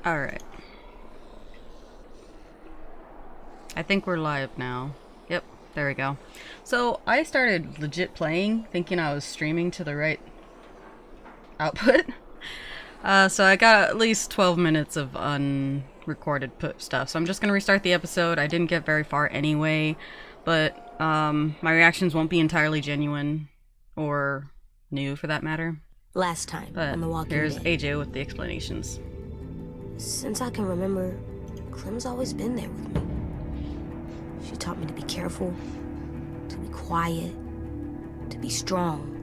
Alright. I think we're live now. Yep, there we go. So, I started legit playing, thinking I was streaming to the right output. So I got at least 12 minutes of unrecorded stuff. So I'm just gonna restart the episode. I didn't get very far anyway, but my reactions won't be entirely genuine or new for that matter. Last time But on The Walking here's Dead. AJ with the explanations. Since I can remember, Clem's always been there with me. She taught me to be careful, to be quiet, to be strong,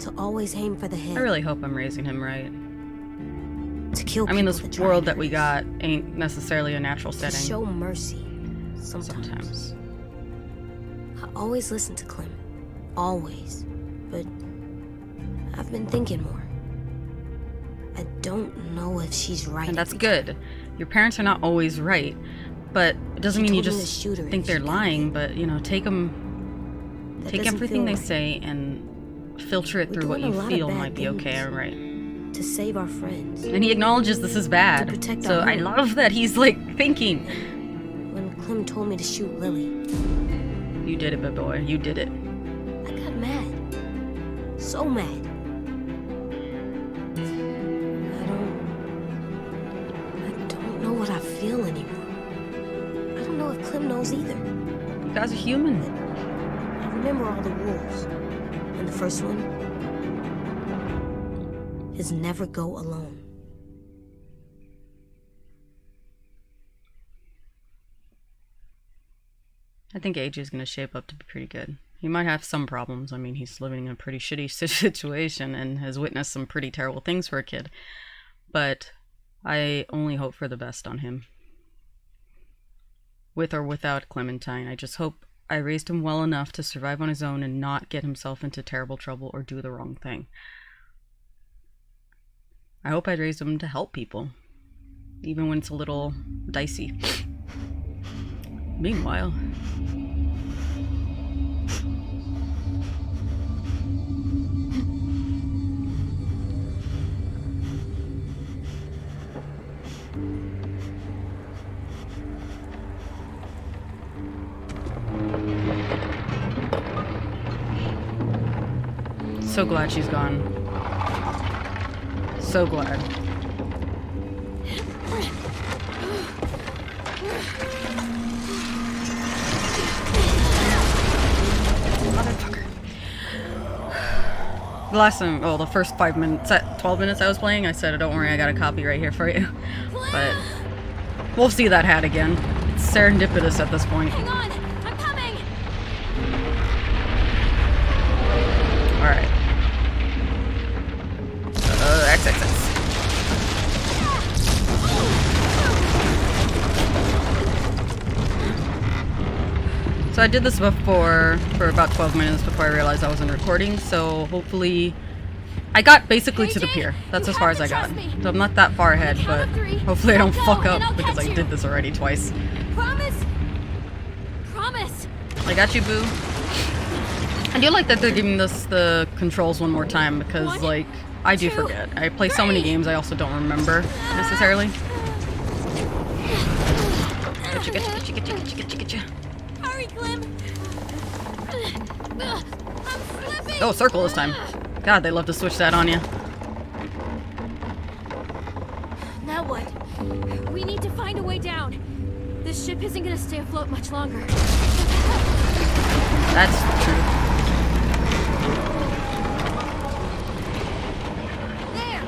to always aim for the head. I really hope I'm raising him right. To kill I mean, people this that try world to that we hurt us. got ain't necessarily a natural To setting. show mercy sometimes. I always listen to Clem. Always. But I've been thinking more. I don't know if she's right. And that's every time. good. Your parents are not always right, but it doesn't She mean you told me to just shoot her think if they're she got lying, me. but, you know, take That everything doesn't they feel right. say and filter it We're through what doing you a lot of feel bad might be okay things. and right. To save our friends. And he acknowledges this is bad. To protect So our I home. love that he's, like, thinking. When Clem told me to shoot Lily, You did it, big boy. You did it. I got mad. So mad. I don't know what I feel anymore. I don't know if Clem knows either. You guys are human. I remember all the rules. And the first one is never go alone. I think AJ is going to shape up to be pretty good. He might have some problems. I mean, he's living in a pretty shitty situation and has witnessed some pretty terrible things for a kid. But I only hope for the best on him. With or without Clementine, I just hope I raised him well enough to survive on his own and not get himself into terrible trouble or do the wrong thing. I hope I raised him to help people, even when it's a little dicey. Meanwhile... So glad she's gone. So glad. Motherfucker. The last time, well, the first 5 minutes, 12 minutes I was playing, I said, don't worry, I got a copy right here for you. But we'll see that hat again. It's serendipitous at this point. Hang on! I'm coming! Alright. XXX. So I did this before, for about 12 minutes before I realized I wasn't recording, so hopefully... I got basically to the AJ, pier. That's you as far have as to I got. trust me. So I'm not that far ahead, Count but of three. hopefully I don't I'll fuck go, up and I'll because catch I you. did this already twice. Promise? Promise? I got you, boo. I do like that they're giving us the controls one more time because, One, like, I do two, forget. I play so many three. games I also don't remember necessarily. Getcha, getcha, getcha, getcha, getcha, getcha, getcha. Hurry, Clem! I'm slipping! Oh, circle this time. God, they love to switch that on you. Now what? We need to find a way down. This ship isn't gonna stay afloat much longer. That's true. There!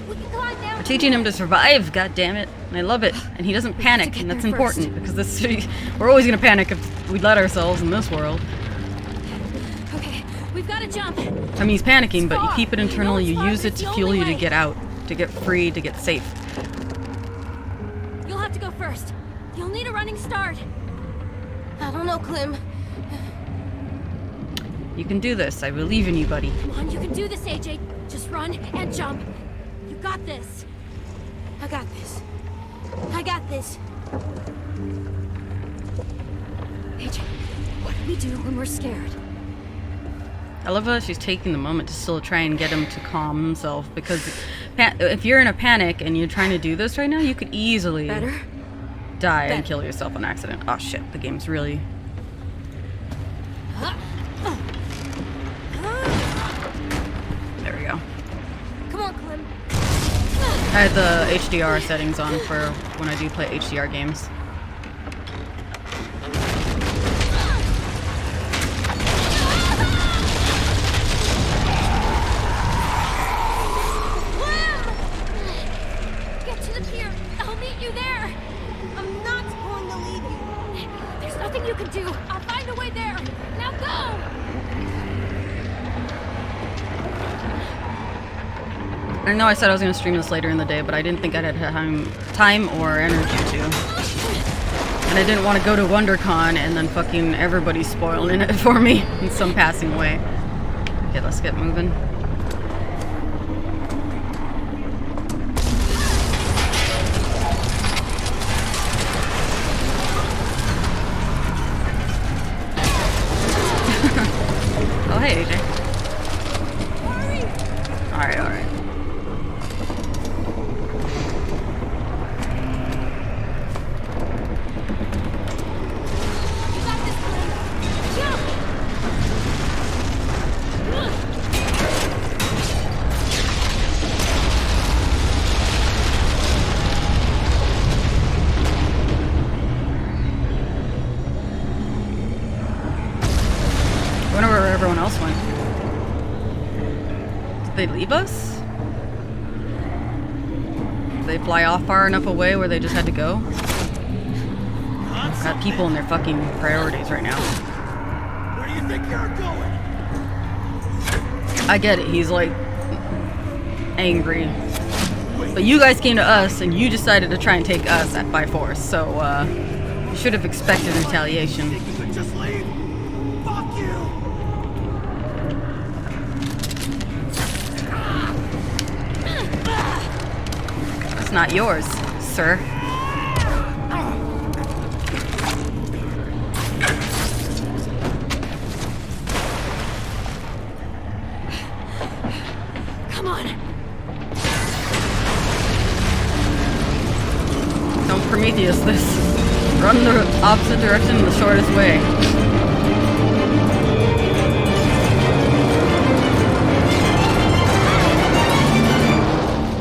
We can climb down. We're teaching him to survive, god damn it. And I love it. And he doesn't panic, get and that's there important first. because this we're always gonna panic if we let ourselves in this world. Okay, we've got to jump. I mean, he's panicking, but you keep it No, internal, it's you far, use but it it's to the fuel only you to way. get out, to get free, to get safe. You'll have to go first. You'll need a running start. I don't know, Clem. You can do this. I believe in you, buddy. Come on, you can do this, AJ. Just run and jump. You got this. I got this. I got this. AJ, what do we do when we're scared? I love how she's taking the moment to still try and get him to calm himself because if you're in a panic and you're trying to do this right now, you could easily die and kill yourself on accident. Oh shit, the game's really... There we go. Come on, Clem. I had the HDR settings on for when I do play HDR games. You can do. I'll find a way there. Now go. I know I said I was going to stream this later in the day, but I didn't think I'd have time or energy to. And I didn't want to go to WonderCon and then fucking everybody spoiling it for me in some passing way. Okay, let's get moving. Oh, hey, AJ. Hurry. Alright, alright. You got this, Clem. Jump. I wonder where everyone else went. Did they leave us? Did they fly off far enough away where they just had to go? Got people in their fucking priorities right now. Where do you think you're going? I get it, he's like angry. But you guys came to us and you decided to try and take us by force, so you should have expected retaliation. Think you could just leave? Fuck you! It's not yours, sir. Come on. Don't Prometheus this. Run the opposite direction in the shortest way.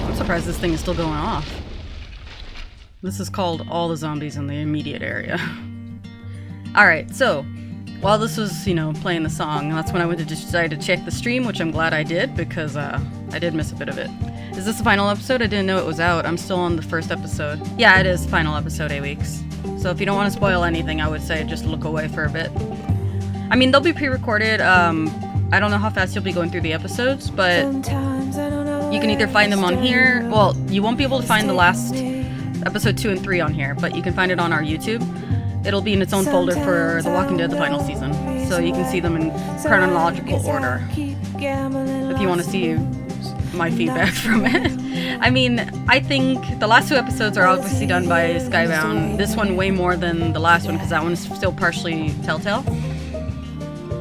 I'm surprised this thing is still going off. This is called all the zombies in the immediate area. Alright, so while this was, you know, playing the song, that's when I went to decide to check the stream, which I'm glad I did because I did miss a bit of it. Is this the final episode? I didn't know it was out. I'm still on the first episode. Yeah, it is final episode, 8 weeks. So if you don't want to spoil anything, I would say just look away for a bit. I mean, they'll be pre-recorded. I don't know how fast you'll be going through the episodes, but you can either find them on here. Well, you won't be able to find the last episode 2 and 3 on here, but you can find it on our YouTube. It'll be in its own folder for The Walking Dead, the final season. So you can see them in chronological order. If you want to see my feedback from it. I mean, I think the last 2 episodes are obviously done by Skybound. This one way more than the last one because that one's still partially Telltale.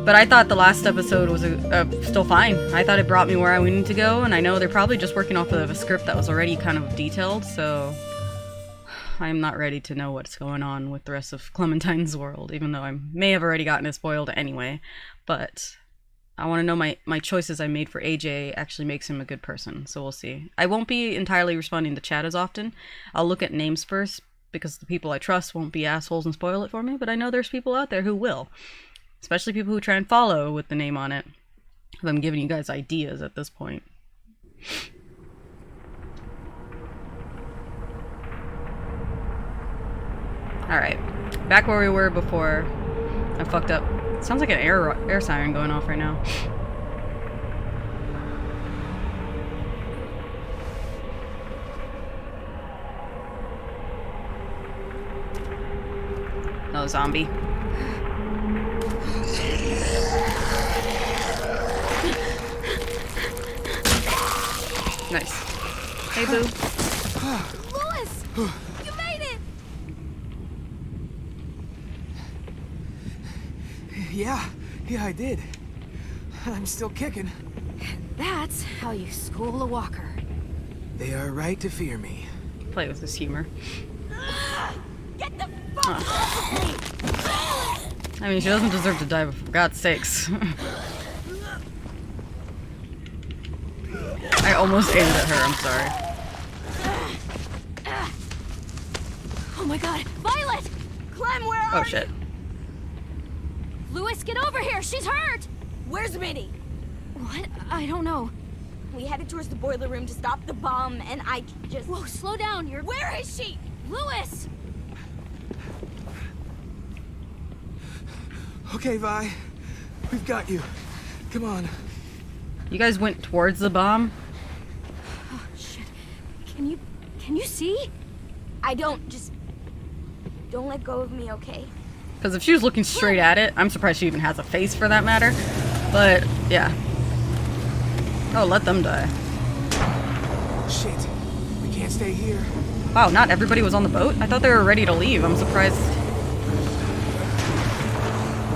But I thought the last episode was still fine. I thought it brought me where I needed to go, and I know they're probably just working off of a script that was already kind of detailed, so I'm not ready to know what's going on with the rest of Clementine's world, even though I may have already gotten it spoiled anyway. But I want to know my choices I made for AJ actually makes him a good person, so we'll see. I won't be entirely responding to chat as often. I'll look at names first, because the people I trust won't be assholes and spoil it for me, but I know there's people out there who will. Especially people who try and follow with the name on it. I'm giving you guys ideas at this point. Alright, back where we were before I fucked up. Sounds like an air siren going off right now. No zombie. Nice. Hey, boo. Louis! You made it! Yeah, I did. I'm still kicking. That's how you school a walker. They are right to fear me. Play with this humor. Get the fuck off of me! I mean, she doesn't deserve to die, but for God's sakes. I almost aimed at her, I'm sorry. Oh my god, Violet! Clem, where are Oh shit. Lewis, get over here! She's hurt! Where's Minnie? What? I don't know. We headed towards the boiler room to stop the bomb, and I just... Whoa, slow down. You're... Where is she? Lewis! Okay, Vi. We've got you. Come on. You guys went towards the bomb? Oh, shit. Can you see? I don't, just... Don't let go of me, okay? Because if she was looking straight at it, I'm surprised she even has a face for that matter. But, yeah. Oh, let them die. Shit. We can't stay here. Wow, not everybody was on the boat? I thought they were ready to leave. I'm surprised.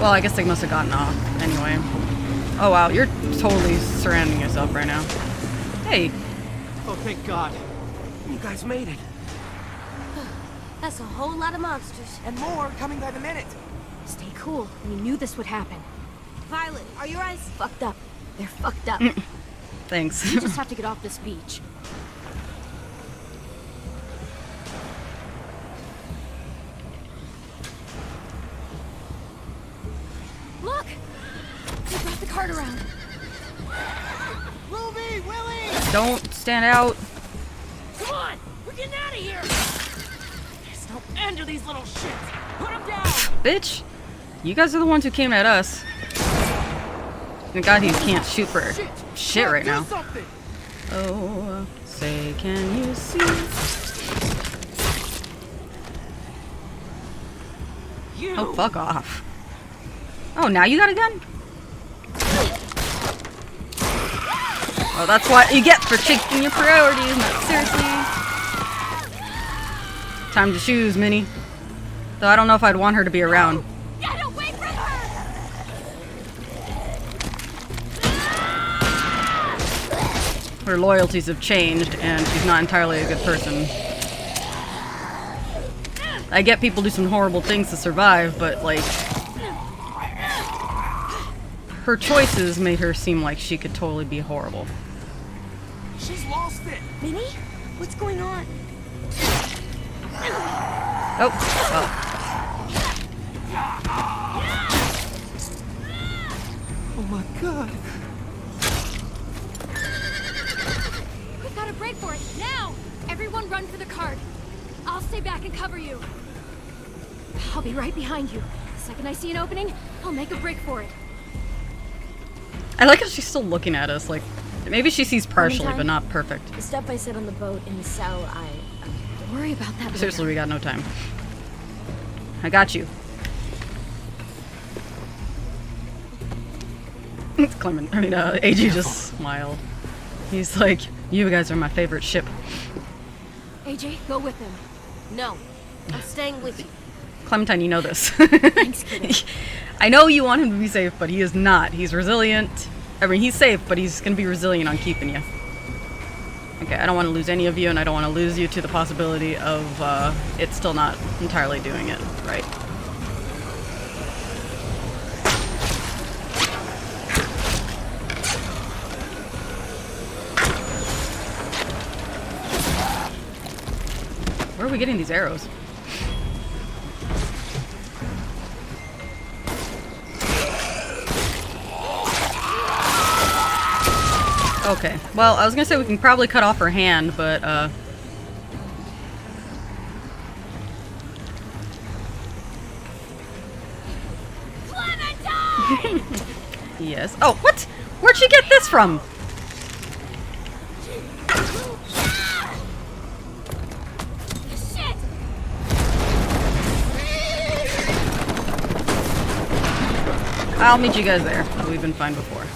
Well, I guess they must have gotten off. Anyway. Oh, wow. You're totally surrounding yourself right now. Hey. Oh, thank God. You guys made it. That's a whole lot of monsters. And more coming by the minute. Stay cool. We knew this would happen. Violet, are your eyes fucked up? They're fucked up. Thanks. We just have to get off this beach. Look! They brought the cart around. Ruby, Willie! Don't stand out. Come on! We're getting out of here! There's no end to these little shits! Put them down! Bitch. You guys are the ones who came at us. Thank God he can't shoot for shit right now. Something. Oh, say can you see? You. Oh, fuck off. Oh, now you got a gun? Well, that's what you get for checking your priorities, not seriously. Time to choose, Minnie. Though I don't know if I'd want her to be around. Get away from her! Her loyalties have changed, and she's not entirely a good person. I get people do some horrible things to survive, but, like... her choices made her seem like she could totally be horrible. She's lost it. Minnie? What's going on? Oh, well. Oh my God. We've got to break for it, now! Everyone run for the cart. I'll stay back and cover you. I'll be right behind you. The second I see an opening, I'll make a break for it. I like how she's still looking at us, like, maybe she sees partially, but not perfect. The stuff I said on the boat in the cell, Don't worry about that later. Seriously, we got no time. I got you. Clement, AG just smiled. He's like, you guys are my favorite ship. AJ, go with him. No. I'm staying with you. Clementine, you know this. Thanks, kiddo. I know you want him to be safe, but he is not. He's resilient. I mean, he's safe, but he's going to be resilient on keeping you. Okay, I don't want to lose any of you, and I don't want to lose you to the possibility of it still not entirely doing it right. Where are we getting these arrows? Okay, well, I was gonna say we can probably cut off her hand, but, Clementine! yes. Oh, what? Where'd she get this from? Shit! I'll meet you guys there. We've been fine before.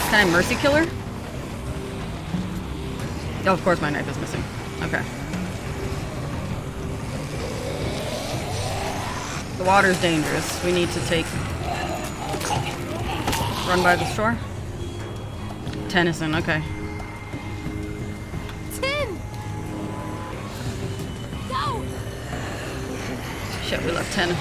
Can I mercy kill her? Oh, of course my knife is missing. Okay. The water's dangerous. We need to take Run by the store. Tennyson, okay. 10! Go! Shit, we left 10.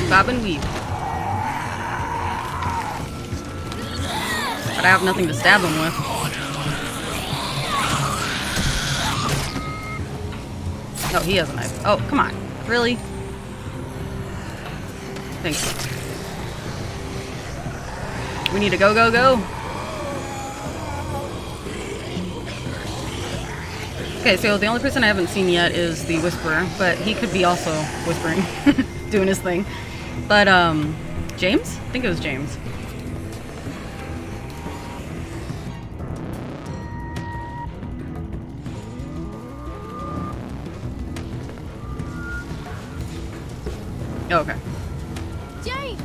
Bob and weave. But I have nothing to stab him with. Oh, he has a knife. Oh, come on. Really? Thanks. We need to go, go, go. Okay, so the only person I haven't seen yet is the Whisperer, but he could be also whispering, doing his thing. But, James? I think it was James. Oh, okay. James!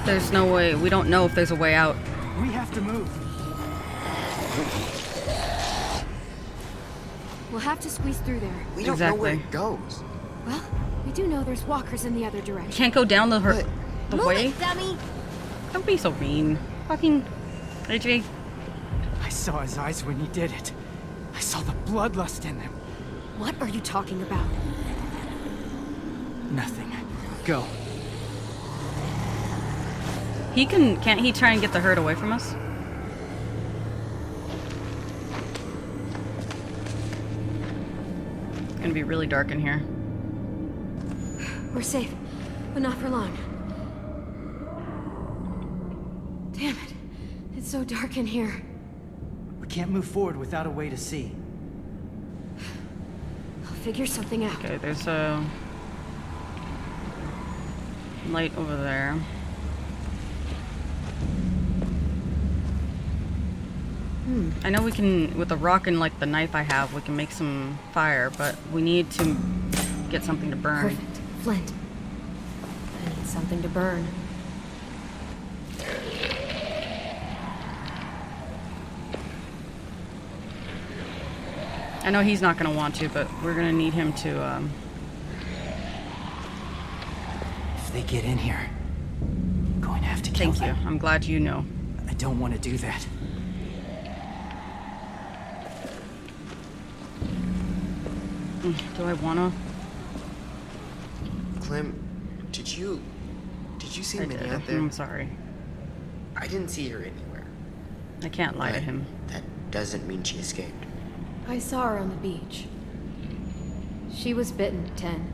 There's no way. We don't know if there's a way out. We have to move. We'll have to squeeze through there. We don't know where Exactly. it goes. Well, we do know there's walkers in the other direction. Can't go down the But way? dummy! Don't be so mean. Fucking AJ. I saw his eyes when he did it. I saw the bloodlust in them. What are you talking about? Nothing. Go. Can't he try and get the herd away from us? It's gonna be really dark in here. We're safe, but not for long. Damn it. It's so dark in here. We can't move forward without a way to see. I'll figure something out. Okay, there's a light over there. I know we can, with the rock and like the knife I have, we can make some fire, but we need to get something to burn. Perfect. Flint. I need something to burn. I know he's not going to want to, but we're going to need him to, If they get in here, I'm going to have to kill thank you. them. I'm glad you know. I don't want to do that. Do I want to? Clem, did you see I Minnie did. out there? I'm sorry. I didn't see her anywhere. I can't lie to But him. That doesn't mean she escaped. I saw her on the beach. She was bitten, 10.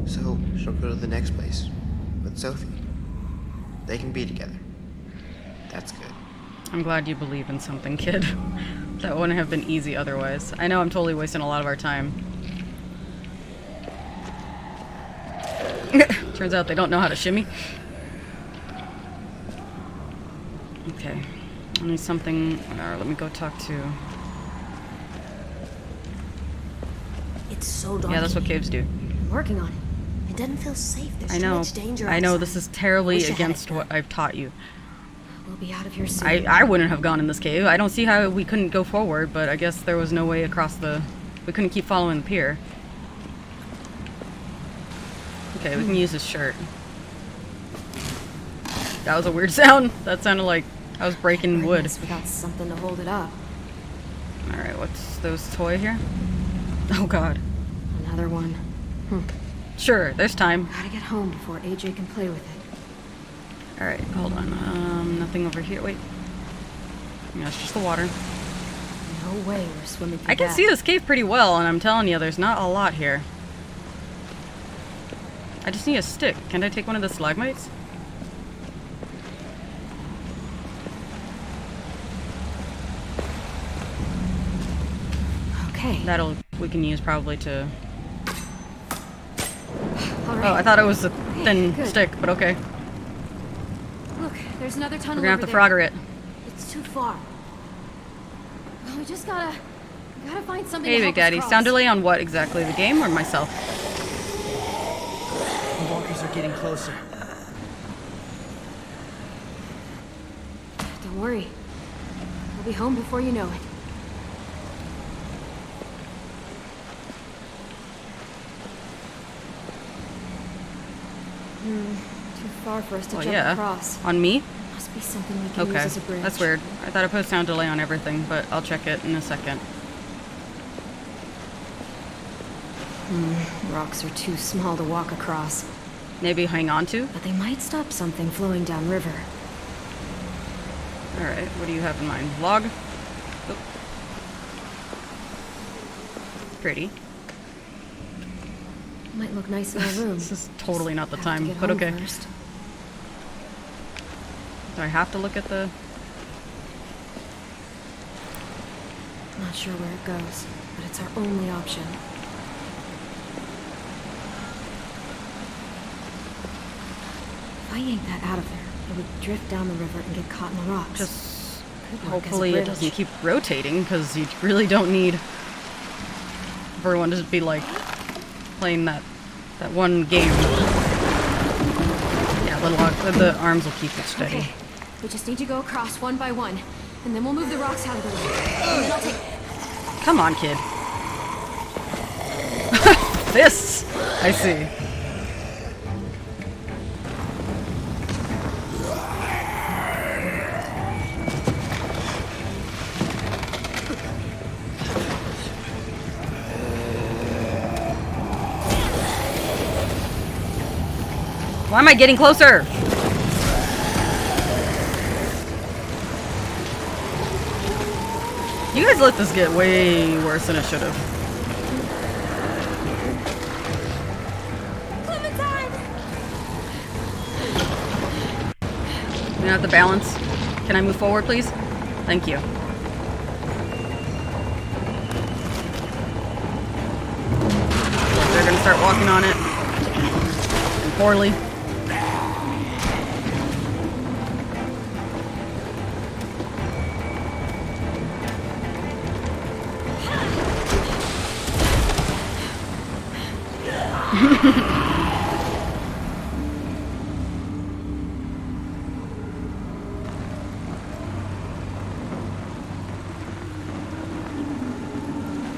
So she'll go to the next place with Sophie. They can be together. That's good. I'm glad you believe in something, kid. That wouldn't have been easy otherwise. I know I'm totally wasting a lot of our time. Turns out they don't know how to shimmy. Okay. I need something. Let me go talk to... It's so dark. Yeah, that's in what here. caves do. I'm working on it. It doesn't feel safe. There's I too know. much danger I know outside. this is terribly Wish I had against it. what I've taught you. We'll be out of here soon. I wouldn't have gone in this cave. I don't see how we couldn't go forward, but I guess there was no way across the... We couldn't keep following the pier. Okay, we can use his shirt. That was a weird sound. That sounded like I was breaking Burn wood. this without something to hold it up. Alright, what's those toy here? Oh god. Another one. Sure, there's time. Gotta get home before AJ can play with it. Alright, hold on. Nothing over here. Wait. Yeah, it's just the water. No way we're swimming through I can that. see this cave pretty well, and I'm telling you, there's not a lot here. I just need a stick. Can I take one of the stalagmites? Okay. We can use probably to... All right. Oh, I thought it was a thin good. stick, but okay. Look, there's another tunnel We're gonna have over to there. Frogger it. It's too far. Well, we just gotta find something Hey, to Big help us Daddy. cross. Sound delay on what exactly? The game or myself? The walkers are getting closer. Don't worry. We'll be home before you know it. Too far for us to Well, jump yeah. across. On me? Must be something we can use Okay. as a bridge. That's weird. I thought I put sound delay on everything, but I'll check it in a second. Rocks are too small to walk across, Maybe hang on to? but they might stop something flowing downriver. Alright, what do you have in mind? Log? Oh. Pretty. Might look nice in our room. This is totally not the Have to time, get but home okay. first. Do I have to look at the... Not sure where it goes, but it's our only option. If I yank that out of there, it would drift down the river and get caught in the rocks. Just Could work as a hopefully it bridge. doesn't keep rotating, because you really don't need everyone to just be like playing that one game. Yeah, the arms will keep it steady. Okay, we just need to go across one by one, and then we'll move the rocks out of the way. And I'll take... Come on, kid. Fists! I see. Why am I getting closer? You guys let this get way worse than it should have. You have to balance. Can I move forward, please? Thank you. They're gonna start walking on it. And poorly.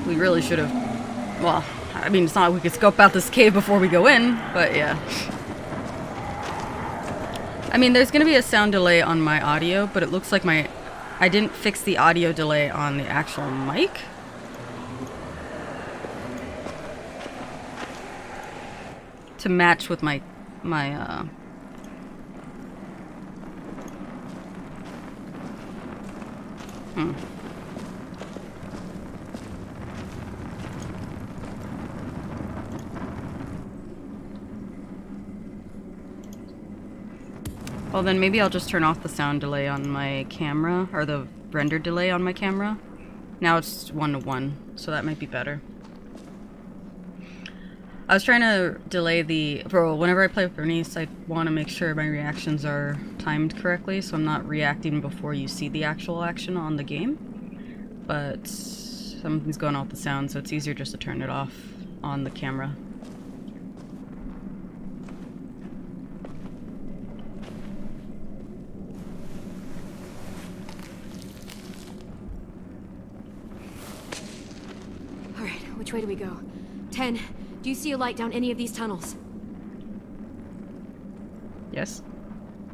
We really should have. Well, I mean, it's not like we could scope out this cave before we go in, but yeah. I mean, there's gonna be a sound delay on my audio, but it looks like I didn't fix the audio delay on the actual mic. To match with my Well, then maybe I'll just turn off the sound delay on my camera, or the render delay on my camera. Now it's 1:1, so that might be better. I was trying to delay whenever I play with Bernice, I want to make sure my reactions are timed correctly, so I'm not reacting before you see the actual action on the game. But something's going on with the sound, so it's easier just to turn it off on the camera. Alright, which way do we go? 10, do you see a light down any of these tunnels? Yes?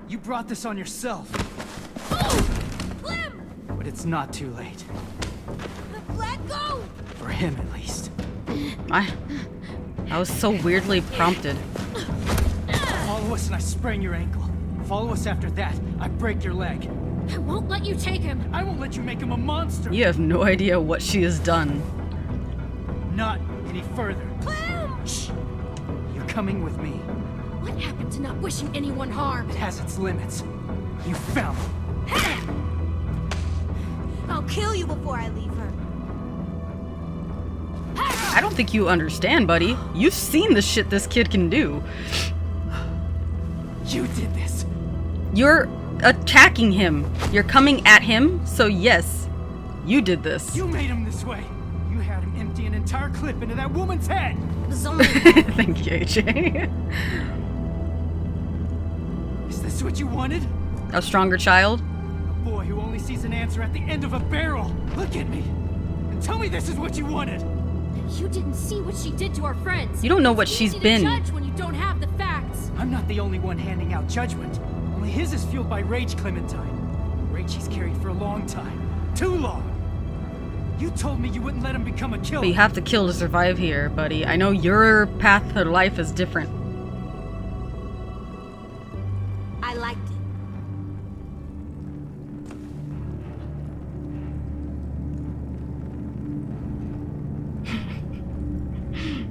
You brought this on yourself. But it's not too late. Let go! For him, at least. I was so weirdly prompted. Follow us and I sprain your ankle. Follow us after that, I break your leg. I won't let you take him! I won't let you make him a monster. You have no idea what she has done. Not any further. Clem! Shh. You're coming with me. What happened to not wishing anyone harm? It has its limits. You found them. I'll kill you before I leave her. I don't think you understand, buddy. You've seen the shit this kid can do. You did this. You're attacking him. You're coming at him, so yes. You did this. You made him this way. You had him empty an entire clip into that woman's head. It was only Thank you, AJ. Is this what you wanted? A stronger child? A boy who only sees an answer at the end of a barrel. Look at me. And tell me this is what you wanted. You didn't see what she did to our friends. You don't know what It's she's easy to been. judge when you don't have the facts. I'm not the only one handing out judgment. Only his is fueled by rage, Clementine. Rage he's carried for a long time. Too long. You told me you wouldn't let him become a killer. But you have to kill to survive here, buddy. I know your path to life is different. I liked it.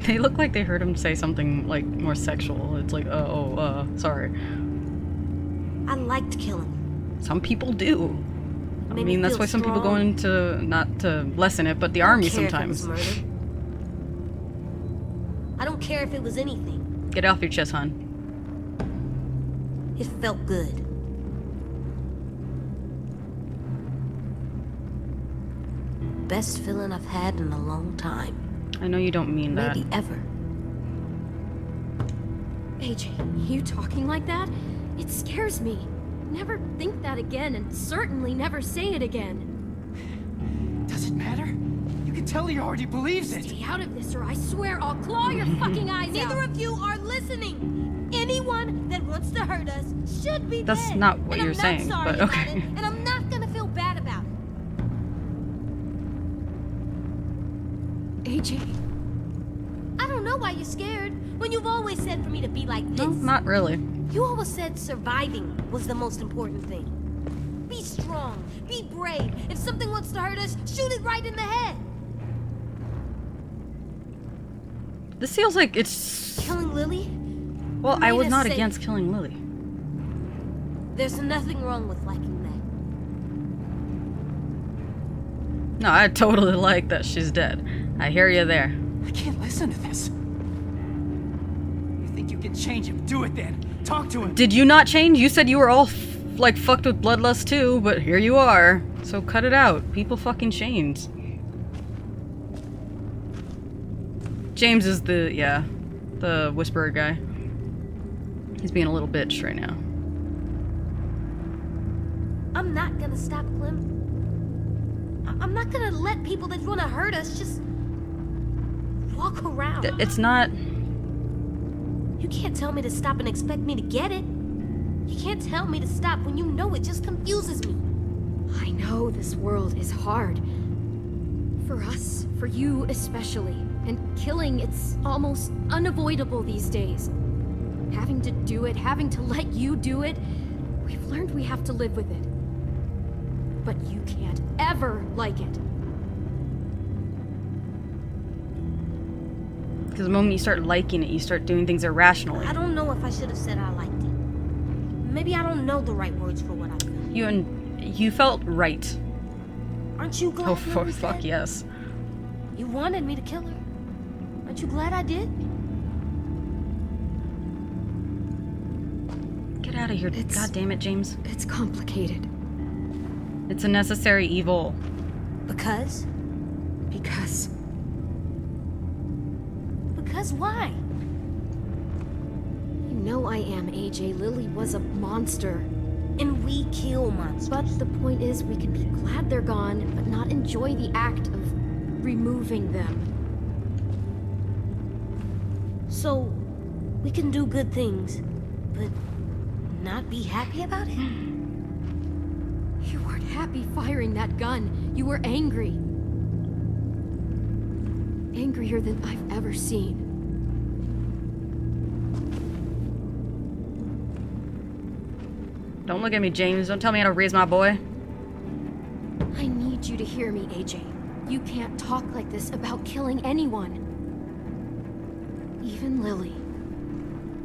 They look like they heard him say something, like, more sexual. It's like, sorry. I liked killing. Some people do. I Made mean, me that's feel why some people go strong. into, not to lessen it, but the I don't army care if it was sometimes. murder. I don't care if it was anything. Get it off your chest, hon. It felt good. Best feeling I've had in a long time. I know you don't mean that. Maybe ever. AJ, you talking like that? It scares me. Never think that again, and certainly never say it again. Does it matter? You can tell he already believes it. Stay out of this, or I swear I'll claw your fucking eyes Neither out. of you are listening. Anyone that wants to hurt us should be That's dead. not what And you're I'm saying, not sorry but about okay. it, and I'm not gonna feel bad about it. AJ, I don't know why you're scared when you've always said for me to be like this. No, not really. You always said surviving was the most important thing. Be strong, be brave. If something wants to hurt us, shoot it right in the head. This feels like it's... Killing Lily? Well, I made was us not safe. against killing Lily. There's nothing wrong with liking that. No, I totally like that she's dead. I hear you there. I can't listen to this. You think you can change him? Do it then. Talk to him. Did you not change? You said you were all, like, fucked with bloodlust too, but here you are. So cut it out. People fucking change. James is the whisperer guy. He's being a little bitch right now. I'm not gonna stop Clem. I'm not gonna let people that want to hurt us just walk around. It's not... You can't tell me to stop and expect me to get it. You can't tell me to stop when you know it just confuses me. I know this world is hard. For us, for you especially. And killing, it's almost unavoidable these days. Having to do it, having to let you do it, we've learned we have to live with it. But you can't ever like it. Because the moment you start liking it, you start doing things irrationally. I don't know if I should have said I liked it. Maybe I don't know the right words for what I feel. You felt right. Aren't you glad? Oh, Lily's fuck dead? yes. You wanted me to kill her. Aren't you glad I did? Get out of here. God damn it, James. It's complicated. It's a necessary evil. Because? Because Because why? you know I am, AJ. Lily was a monster. And we kill monsters. But the point is, we can be glad they're gone, but not enjoy the act of removing them. So, we can do good things, but not be happy about it? You weren't happy firing that gun. You were angry. Angrier than I've ever seen. Don't look at me, James. Don't tell me how to raise my boy. I need you to hear me, AJ. You can't talk like this about killing anyone. Even Lily.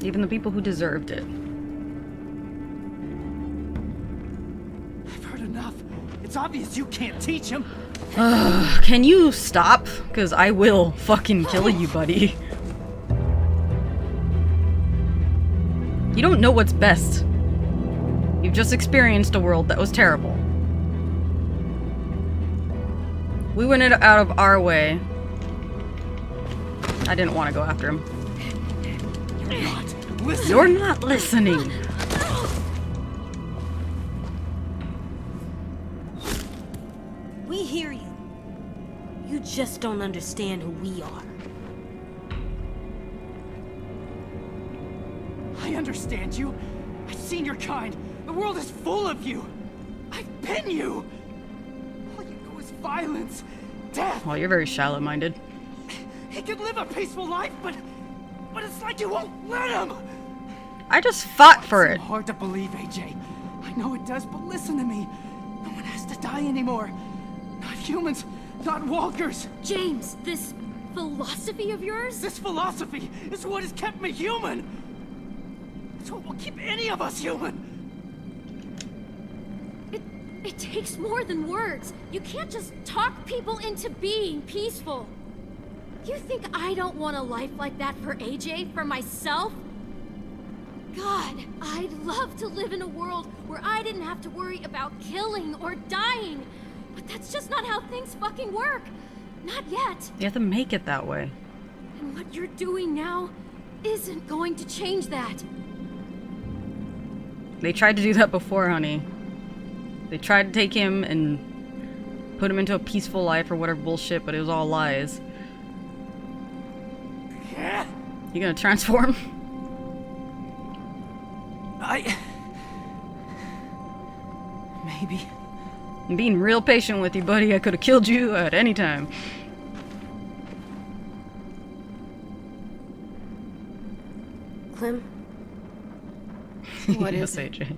Even the people who deserved it. I've heard enough. It's obvious you can't teach him. Can you stop? Because I will fucking kill you, buddy. You don't know what's best. You've just experienced a world that was terrible. We went it out of our way. I didn't want to go after him. You're not listening. You're not listening. We hear you. You just don't understand who we are. I understand you. I've seen your kind. The world is full of you. I've been you. All you know is violence, death. Well, you're very shallow-minded. He could live a peaceful life, but it's like you won't let him. I just fought for It's it. so hard to believe, AJ. I know it does, but listen to me. No one has to die anymore. Not humans, not walkers. James, this philosophy of yours? This philosophy is what has kept me human. It's what will keep any of us human. It takes more than words. You can't just talk people into being peaceful. You think I don't want a life like that for AJ, for myself? God, I'd love to live in a world where I didn't have to worry about killing or dying. But that's just not how things fucking work. Not yet. You have to make it that way. And what you're doing now isn't going to change that. They tried to do that before, honey. They tried to take him and put him into a peaceful life or whatever bullshit, but it was all lies. You gonna transform? Maybe. I'm being real patient with you, buddy. I could have killed you at any time. Clem, What Yes, is it? AJ.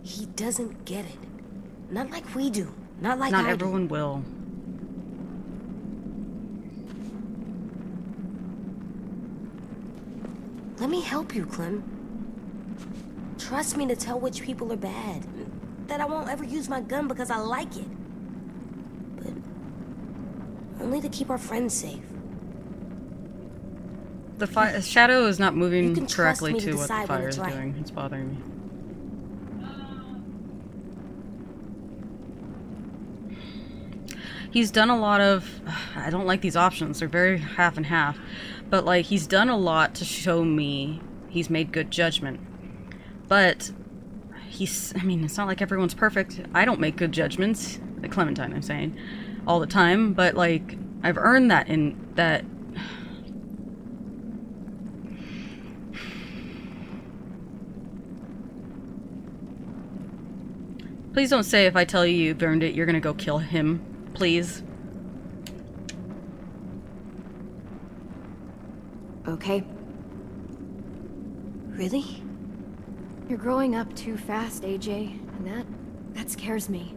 he doesn't get it. Not like we do. Not like Not I do. everyone will. Let me help you, Clem. Trust me to tell which people are bad. That I won't ever use my gun because I like it. But only to keep our friends safe. The shadow is not You moving can trust correctly me to to what the decide when fire it's is right. doing. It's bothering me. He's done a lot of... I don't like these options. They're very half and half. But, like, he's done a lot to show me he's made good judgment. But I mean, it's not like everyone's perfect. I don't make good judgments. Like Clementine, I'm saying. All the time. But, like, I've earned that in that... Please don't say if I tell you you've earned it, you're gonna go kill him. Please. Okay. Really? You're growing up too fast, AJ, and that scares me.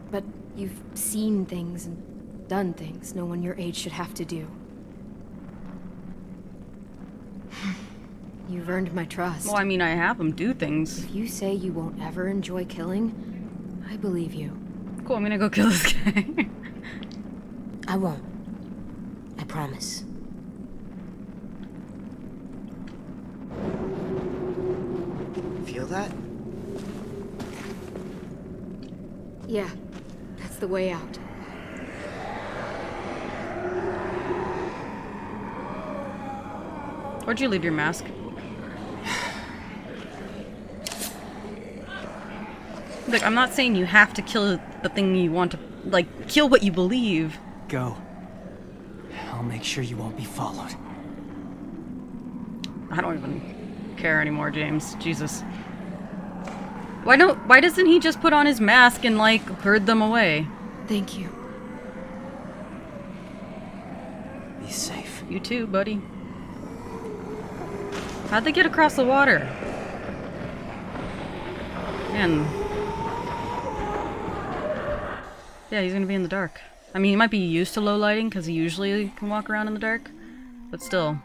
But you've seen things and done things no one your age should have to do. You've earned my trust. Well, I mean, I have him do things. If you say you won't ever enjoy killing, I believe you. Cool, I'm gonna go kill this guy. I won't. I promise. Feel that? Yeah, that's the way out. Where'd you leave your mask? Look, I'm not saying you have to kill the thing you want to... Like, kill what you believe. Go. I'll make sure you won't be followed. I don't even care anymore, James. Jesus. Why doesn't he just put on his mask and, like, herd them away? Thank you. Be safe. You too, buddy. How'd they get across the water? Man. Yeah, he's gonna be in the dark. I mean, he might be used to low lighting because he usually can walk around in the dark, but still.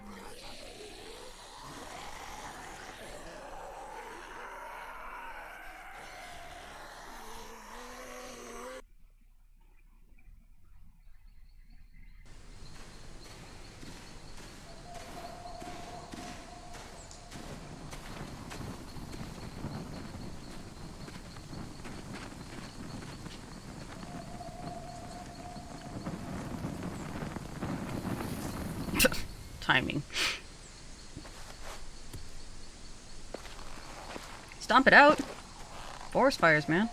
timing. Stomp it out. Forest fires, man.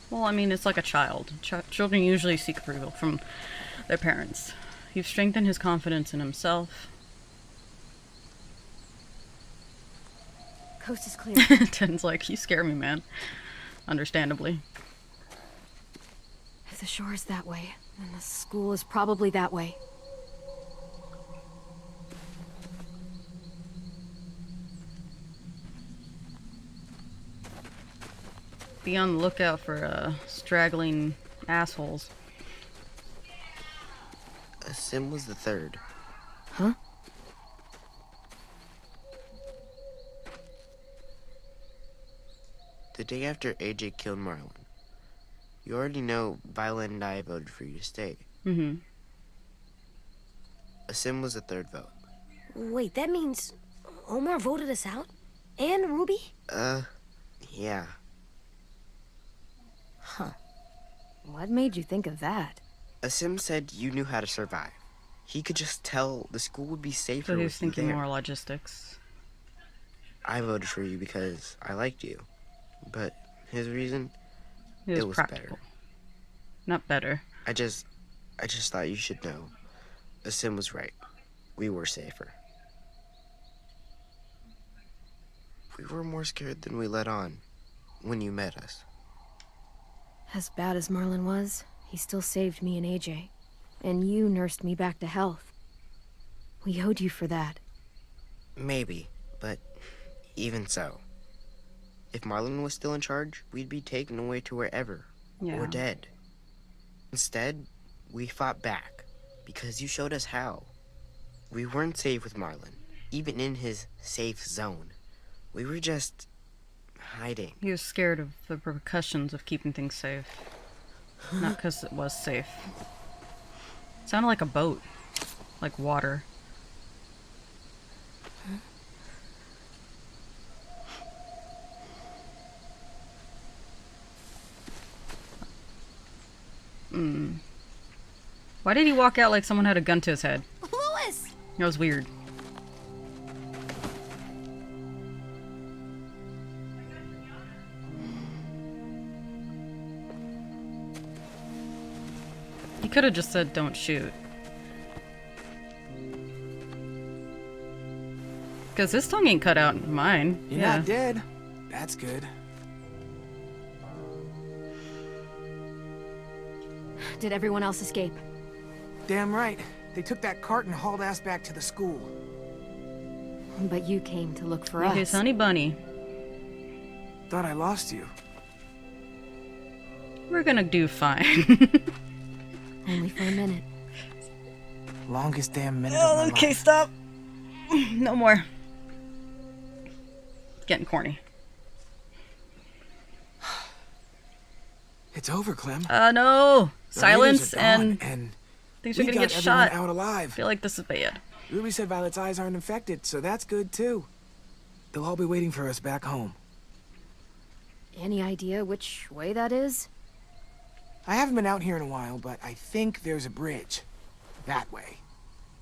Well, I mean, it's like a child. Children usually seek approval from their parents. You've strengthened his confidence in himself. Coast is clear. Ten's like, you scare me, man. Understandably. If the shore is that way, then the school is probably that way. Be on the lookout for straggling assholes. Sim was the third. Huh? The day after AJ killed Marlon. You already know Violet and I voted for you to stay. Mm-hmm. Sim was the third vote. Wait, that means Omar voted us out? And Ruby? Yeah. Huh. What made you think of that? Sim said you knew how to survive. He could just tell the school would be safer So he with was you thinking there. more logistics. I voted for you because I liked you. But his reason, It was practical. better. Not better. I just thought you should know. Sim was right. We were safer. We were more scared than we let on when you met us. As bad as Marlon was, he still saved me and AJ. And you nursed me back to health. We owed you for that. Maybe, but even so. If Marlon was still in charge, we'd be taken away to wherever. Yeah. Or dead. Instead, we fought back, because you showed us how. We weren't safe with Marlon, even in his safe zone. We were just hiding. He was scared of the repercussions of keeping things safe. Not because it was safe. It sounded like a boat. Like water. Why did he walk out like someone had a gun to his head? Louis! That was weird. He could have just said, don't shoot. Because his tongue ain't cut out in mine. You're Yeah. not dead. That's good. Did everyone else escape? Damn right. They took that cart and hauled ass back to the school. But you came to look for Like us. his honey bunny. Thought I lost you. We're gonna do fine. Only for a minute. Longest damn minute of my life. Stop. No more. Getting corny. It's over, Clem. No. The Silence raiders are gone, and things we are gonna got get everyone shot. out I alive. feel like this is bad. Ruby said Violet's eyes aren't infected, so that's good too. They'll all be waiting for us back home. Any idea which way that is? I haven't been out here in a while, but I think there's a bridge. That way.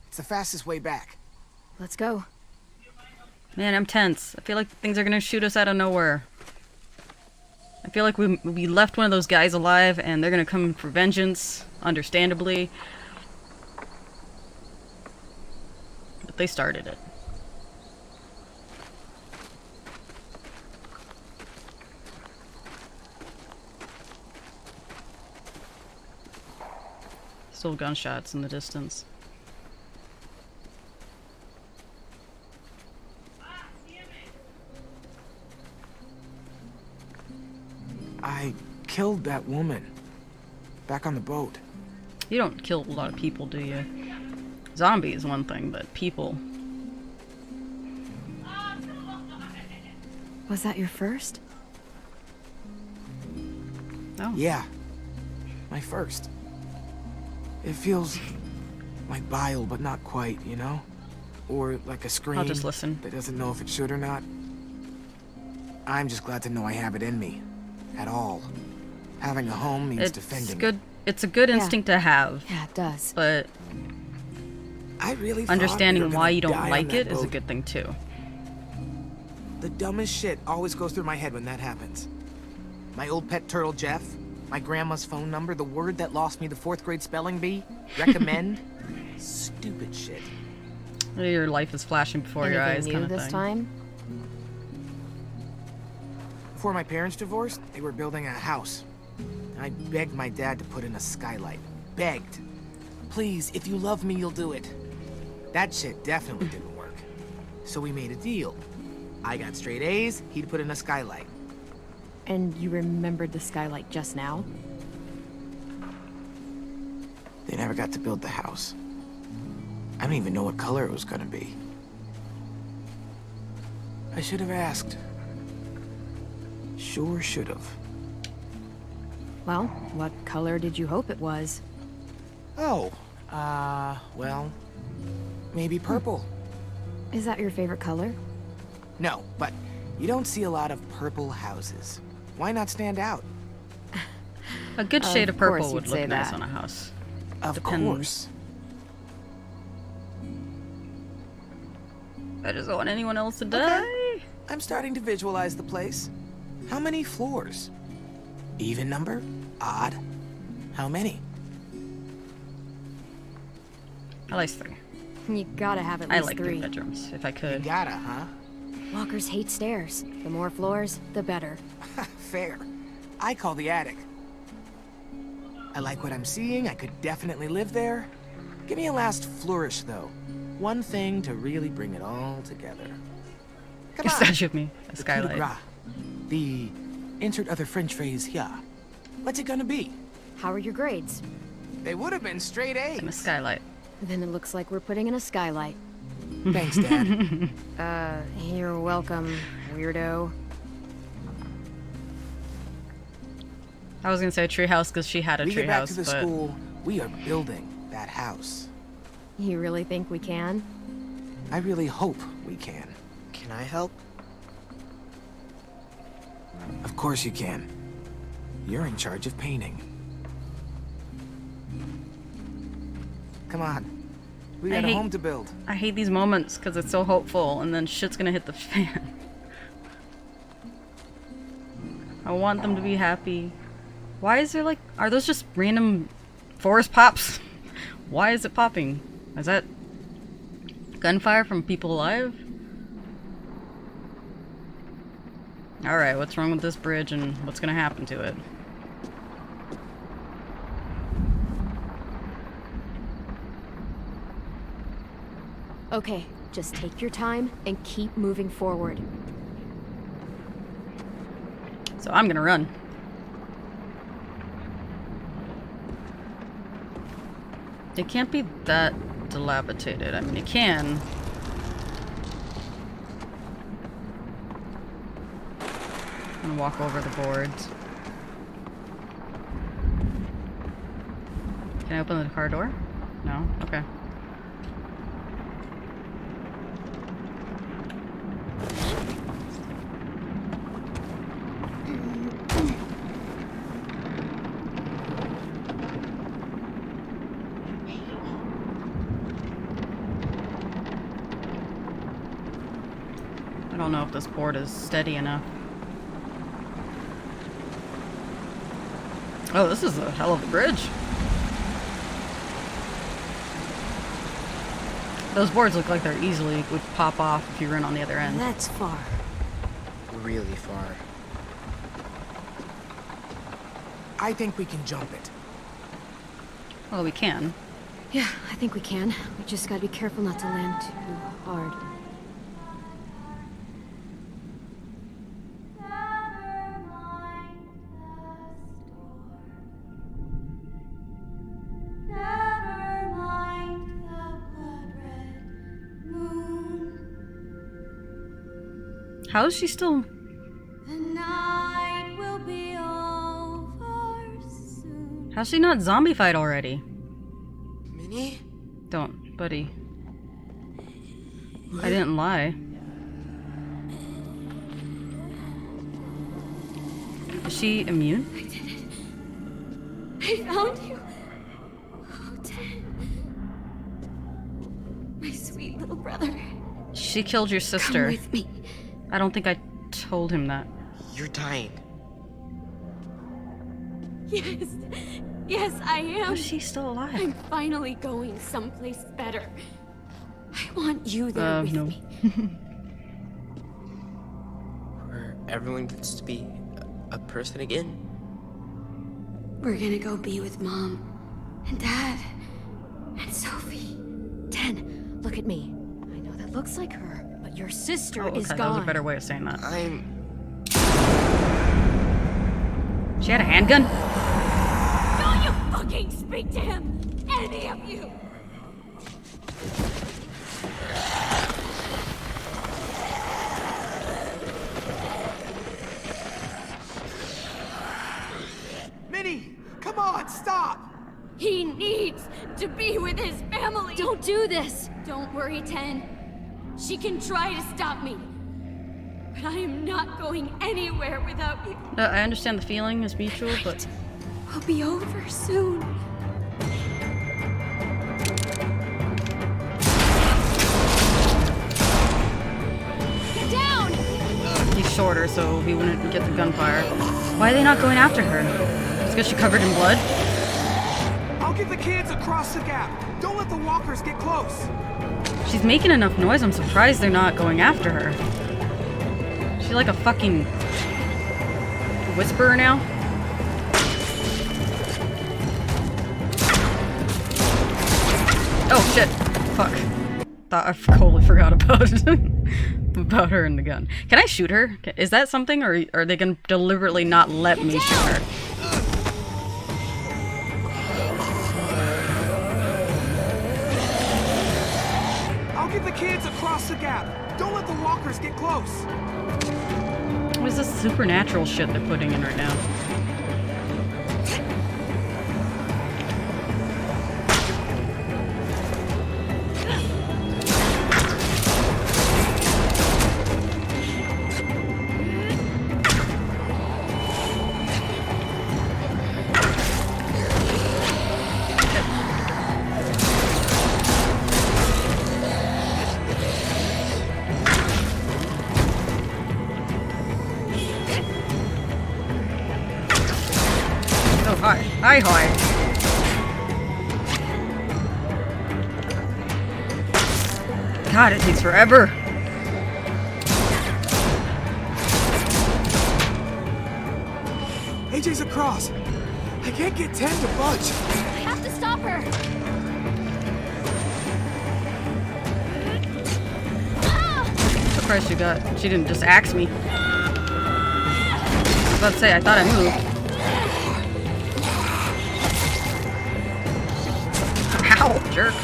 It's the fastest way back. Let's go. Man, I'm tense. I feel like things are gonna shoot us out of nowhere. I feel like we left one of those guys alive and they're gonna come for vengeance, understandably. But they started it. Still gunshots in the distance. I killed that woman. Back on the boat. You don't kill a lot of people, do you? Zombie is one thing, but people. Was that your first? Oh. Yeah. My first. It feels like bile, but not quite, you know? Or like a scream I'll just listen. that doesn't know if it should or not. I'm just glad to know I have it in me. At all. Having a home means It's defending good. It's a good instinct to have, Yeah, it does. but I really thought we understanding were why gonna you don't die on like that it is a boat. good thing too. The dumbest shit always goes through my head when that happens. My old pet turtle Jeff, my grandma's phone number, the word that lost me the 4th grade spelling bee, recommend. Stupid shit. Your life is flashing before your eyes, Anything kind new of this thing. time? Before my parents divorced, they were building a house. I begged my dad to put in a skylight. Begged. Please, if you love me, you'll do it. That shit definitely didn't work. So we made a deal. I got straight A's, he'd put in a skylight. And you remembered the skylight just now? They never got to build the house. I don't even know what color it was gonna be. I should have asked. Sure should have. Well, what color did you hope it was? Oh, well, maybe purple. Is that your favorite color? No, but you don't see a lot of purple houses. Why not stand out? A good shade of course purple you'd would look say nice that. on a house. Of Depends. course. I just don't want anyone else to die. I'm starting to visualize the place. How many floors? Even number? Odd? How many? I like 3. You gotta have at I least like 3 3. bedrooms, if I You could. gotta, huh? Walkers hate stairs. The more floors, the better. Fair. I call the attic. I like what I'm seeing. I could definitely live there. Give me a last flourish, though. One thing to really bring it all together. Come A on. statue of me, a The coup de skylight. grace. The insert other French phrase here. What's it gonna be? How are your grades? They would have been straight And a A's. skylight. Then it looks like we're putting in a skylight. Thanks, Dad. You're welcome, weirdo. I was gonna say a tree house because she had a We tree get back house, to the but school. We are building that house. You really think we can? I really hope we can. Can I help? Of course you can. You're in charge of painting. Come on. We got a hate- home to build. I hate these moments because it's so hopeful, and then shit's gonna hit the fan. I want them to be happy. Why is there like? Are those just random forest pops? Why is it popping? Is that gunfire from people alive? Alright, what's wrong with this bridge and what's gonna happen to it? Okay, just take your time and keep moving forward. So I'm gonna run. It can't be that dilapidated. I mean, it can. I'm gonna walk over the boards. Can I open the car door? No? Okay. I don't know if this board is steady enough. Oh, this is a hell of a bridge. Those boards look like they're easily would pop off if you run on the other end. That's far. Really far. I think we can jump it. Well, we can. Yeah, I think we can. We just gotta be careful not to land too hard. How is she still? How's she not zombified already? Minnie? Don't, buddy. I didn't lie. Is she immune? I found you. Oh, Ted. My sweet little brother. She killed your Come sister. with me. I don't think I told him that. You're dying. Yes. Yes, I am. How is she still alive? I'm finally going someplace better. I want you there with No. me. Where everyone gets to be a person again. We're gonna go be with Mom and Dad and Sophie. Ten, look at me. I know that looks like her, but your sister Oh, is okay, gone. that was a better way of saying that. She had a handgun? Don't you fucking speak to him! Any of you! Minnie! Come on, stop! He needs to be with his family! Don't do this! Don't worry, Ten. She can try to stop me. But I am not going anywhere without you. I understand the feeling is mutual, but... We'll be over soon. Get down! He's shorter, so he wouldn't get the gunfire. Why are they not going after her? Just because she covered in blood? I'll get the kids across the gap. Don't let the walkers get close. She's making enough noise, I'm surprised they're not going after her. She's like a fucking... whisperer now? Oh shit. Fuck. Thought I totally forgot about about her and the gun. Can I shoot her? Is that something, or are they gonna deliberately not let me shoot her? I'll get the kids across the gap. Don't let the walkers get close. What is this supernatural shit they're putting in right now? Oh, hi. Hi, hi. God, it takes forever. AJ's across. I can't get 10 to budge. I have to stop her. Surprised she didn't just axe me. I was about to say, I thought I moved. Ow, jerk.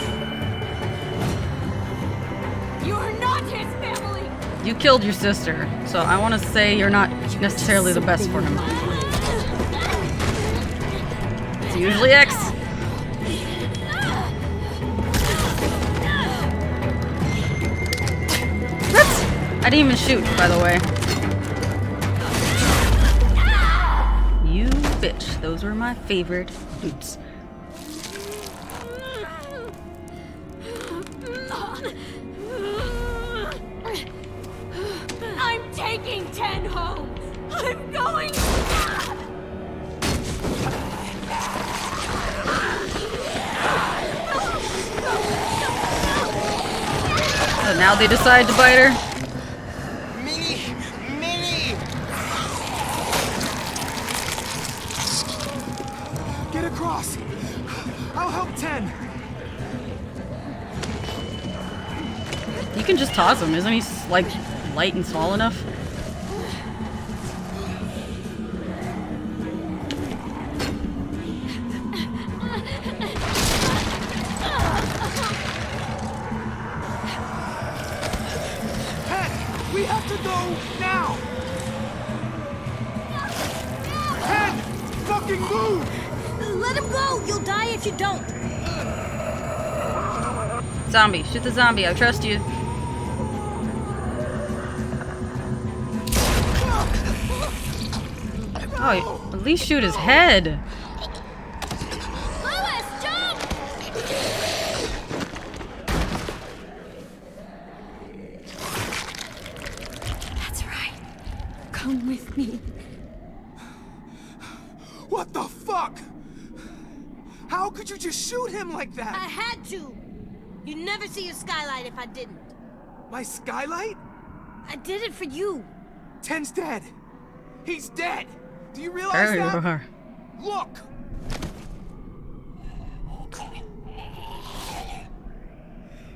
You're not his family. You killed your sister, so I want to say you're not necessarily the best for him. It's usually X. What? I didn't even shoot, by the way. You bitch. Those were my favorite boots. I'm taking 10 home. I'm going. So now they decide to bite her. Minnie! Minnie! Get across. I'll help 10. You can just toss him, isn't he? Like light and small enough? We have to go now! 10! Fucking move! Let him go! You'll die if you don't! Zombie, shoot the zombie. I trust you. Oh, at least shoot his head. Come with me. What the fuck? How could you just shoot him like that? I had to. You'd never see your skylight if I didn't. My skylight? I did it for you. Ten's dead. He's dead. Do you realize There you that? are. Look.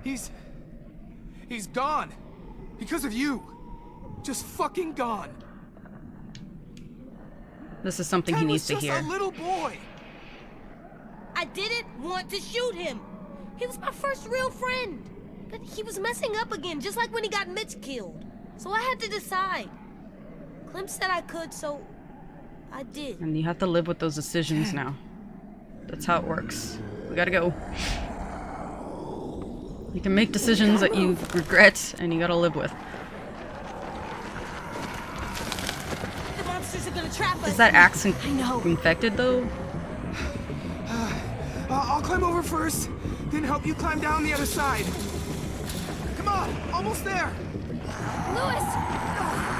He's gone. Because of you. Just fucking gone. This is something he Ten needs to was hear. just a little boy. I didn't want to shoot him. He was my first real friend. But he was messing up again, just like when he got Mitch killed. So I had to decide. Clem said I could, so I did. And you have to live with those decisions now. That's how it works. We gotta go. You can make decisions that you regret and you gotta live with. The monsters are gonna trap us. Is that axe I know. infected though? I'll climb over first, then help you climb down the other side. Come on, almost there. Lewis!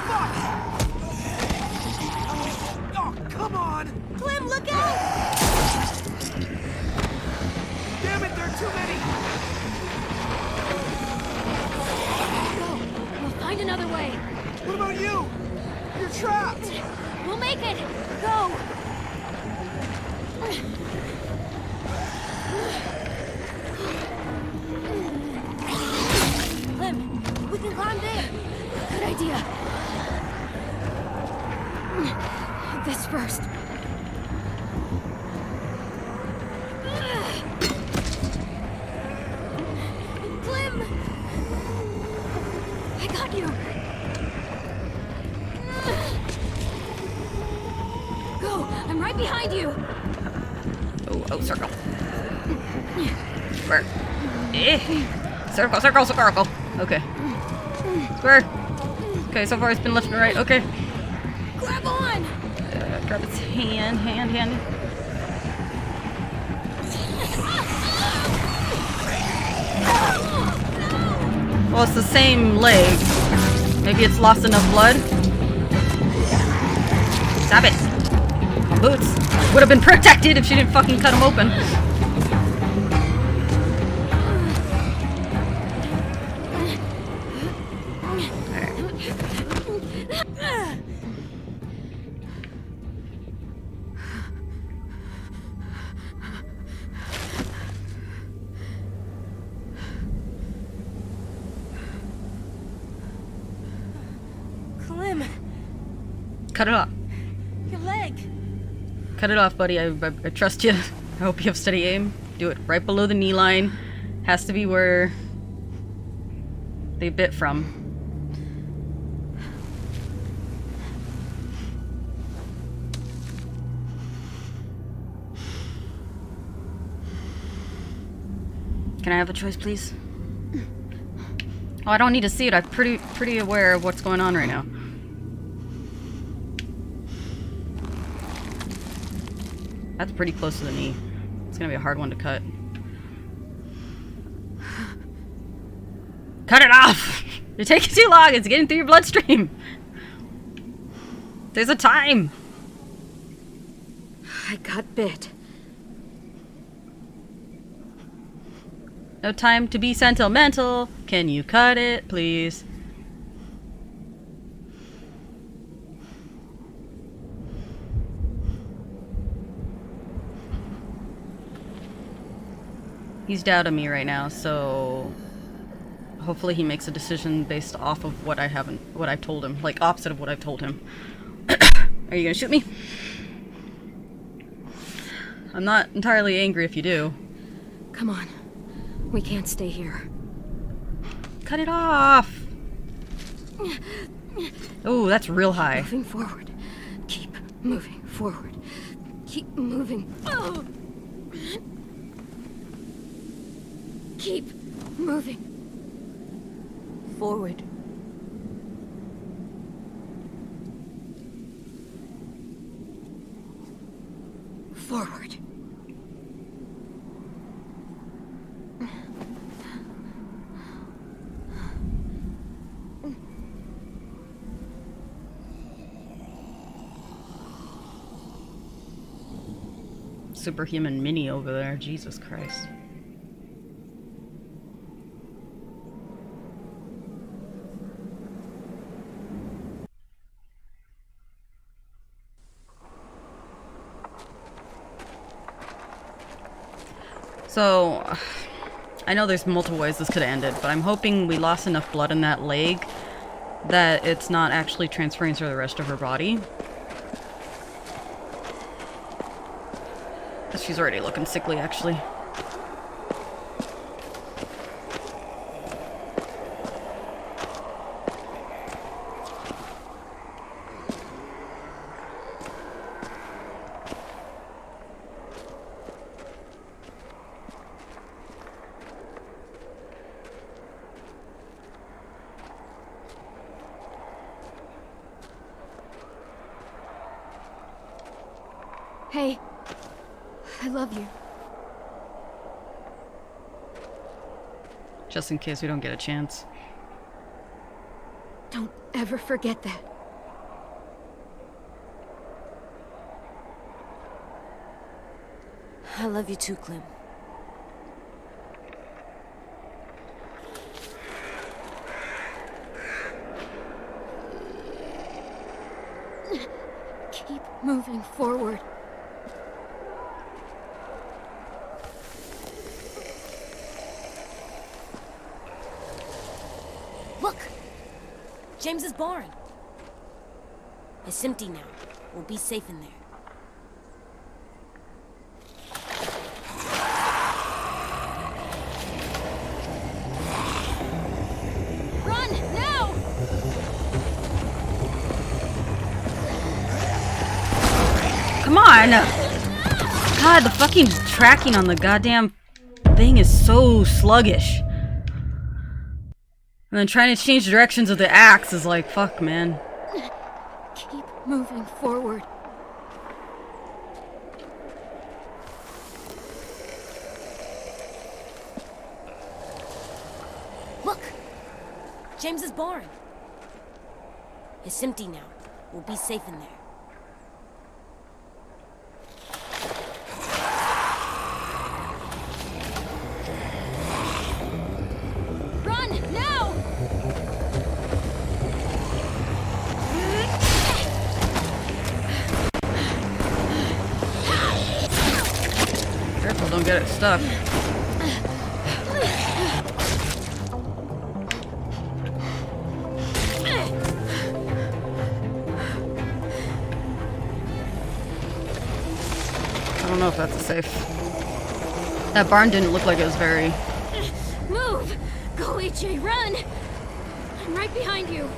Fuck! Oh, come on! Clem, look out! Damn it, there are too many! Go. We'll find another way. What about you? You're trapped! We'll make it. Go. Clem, we can climb there. Good idea. This first. Clem! I got you. Go. I'm right behind you. Oh, circle. Square. Circle, circle, circle. Okay. Square. Okay, so far it's been left and right. Okay. Grab on. Grab its hand. Well, it's the same leg. Maybe it's lost enough blood. Stop it. Boots. Would have been protected if she didn't fucking cut him open. Clem, Cut it off. your leg. Cut it off, buddy. I trust you. I hope you have steady aim. Do it right below the knee line. Has to be where they bit from. Can I have a choice, please? Oh, I don't need to see it. I'm pretty aware of what's going on right now. That's pretty close to the knee. It's gonna be a hard one to cut. Cut it off! You're taking too long. It's getting through your bloodstream. There's a time. I got bit. No time to be sentimental. Can you cut it, please? He's doubting me right now, so hopefully he makes a decision based off of what I've told him, like opposite of what I've told him. Are you gonna shoot me? I'm not entirely angry if you do. Come on. We can't stay here. Cut it off! Oh, that's real high. Moving forward. Keep moving forward. Keep moving. Oh. Keep moving. Forward. Forward. superhuman mini over there. Jesus Christ. So, I know there's multiple ways this could have ended, but I'm hoping we lost enough blood in that leg that it's not actually transferring to the rest of her body. She's already looking sickly, actually. Hey, I love you. Just in case we don't get a chance. Don't ever forget that. I love you too, Clem. Keep moving forward. Look! James's barn. It's empty now. We'll be safe in there. Run, now! Come on! God, the fucking tracking on the goddamn thing is so sluggish. And then trying to change directions of the axe is like, fuck, man. Keep moving forward. Look! James's barn. It's empty now. We'll be safe in there. Run, now! Careful, don't get it stuck. I don't know if that's a safe. That barn didn't look like it was very... Move! Go, AJ, run! I'm right behind you.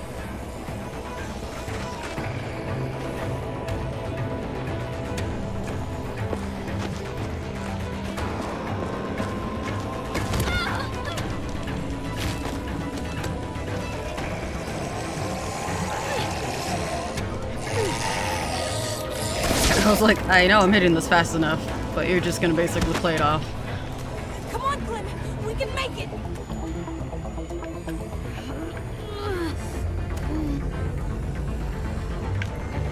I was like, I know I'm hitting this fast enough, but you're just gonna basically play it off. Come on, Clem! We can make it!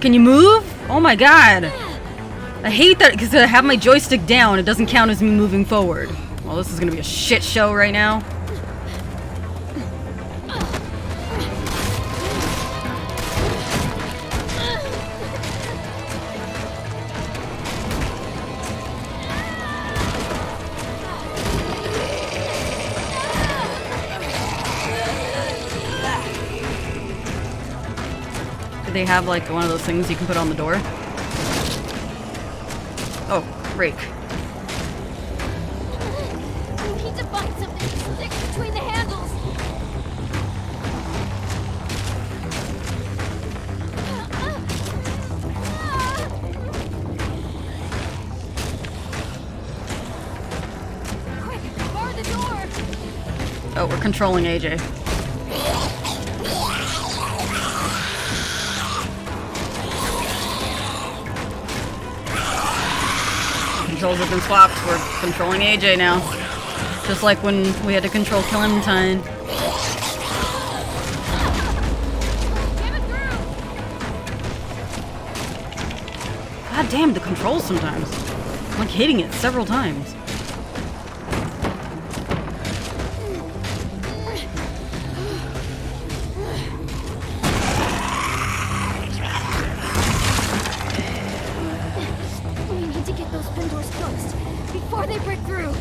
Can you move? Oh my god! I hate that because I have my joystick down, it doesn't count as me moving forward. Well, this is gonna be a shit show right now. Do they have like one of those things you can put on the door? Oh, rake. We need to find something to stick between the handles. Quick, bar the door. Oh, we're controlling AJ. Controls have been swapped. We're controlling AJ now. Just like when we had to control Clementine. Get it through. God damn, the controls sometimes. like hitting it several times. We need to get those pin doors closed before they break through.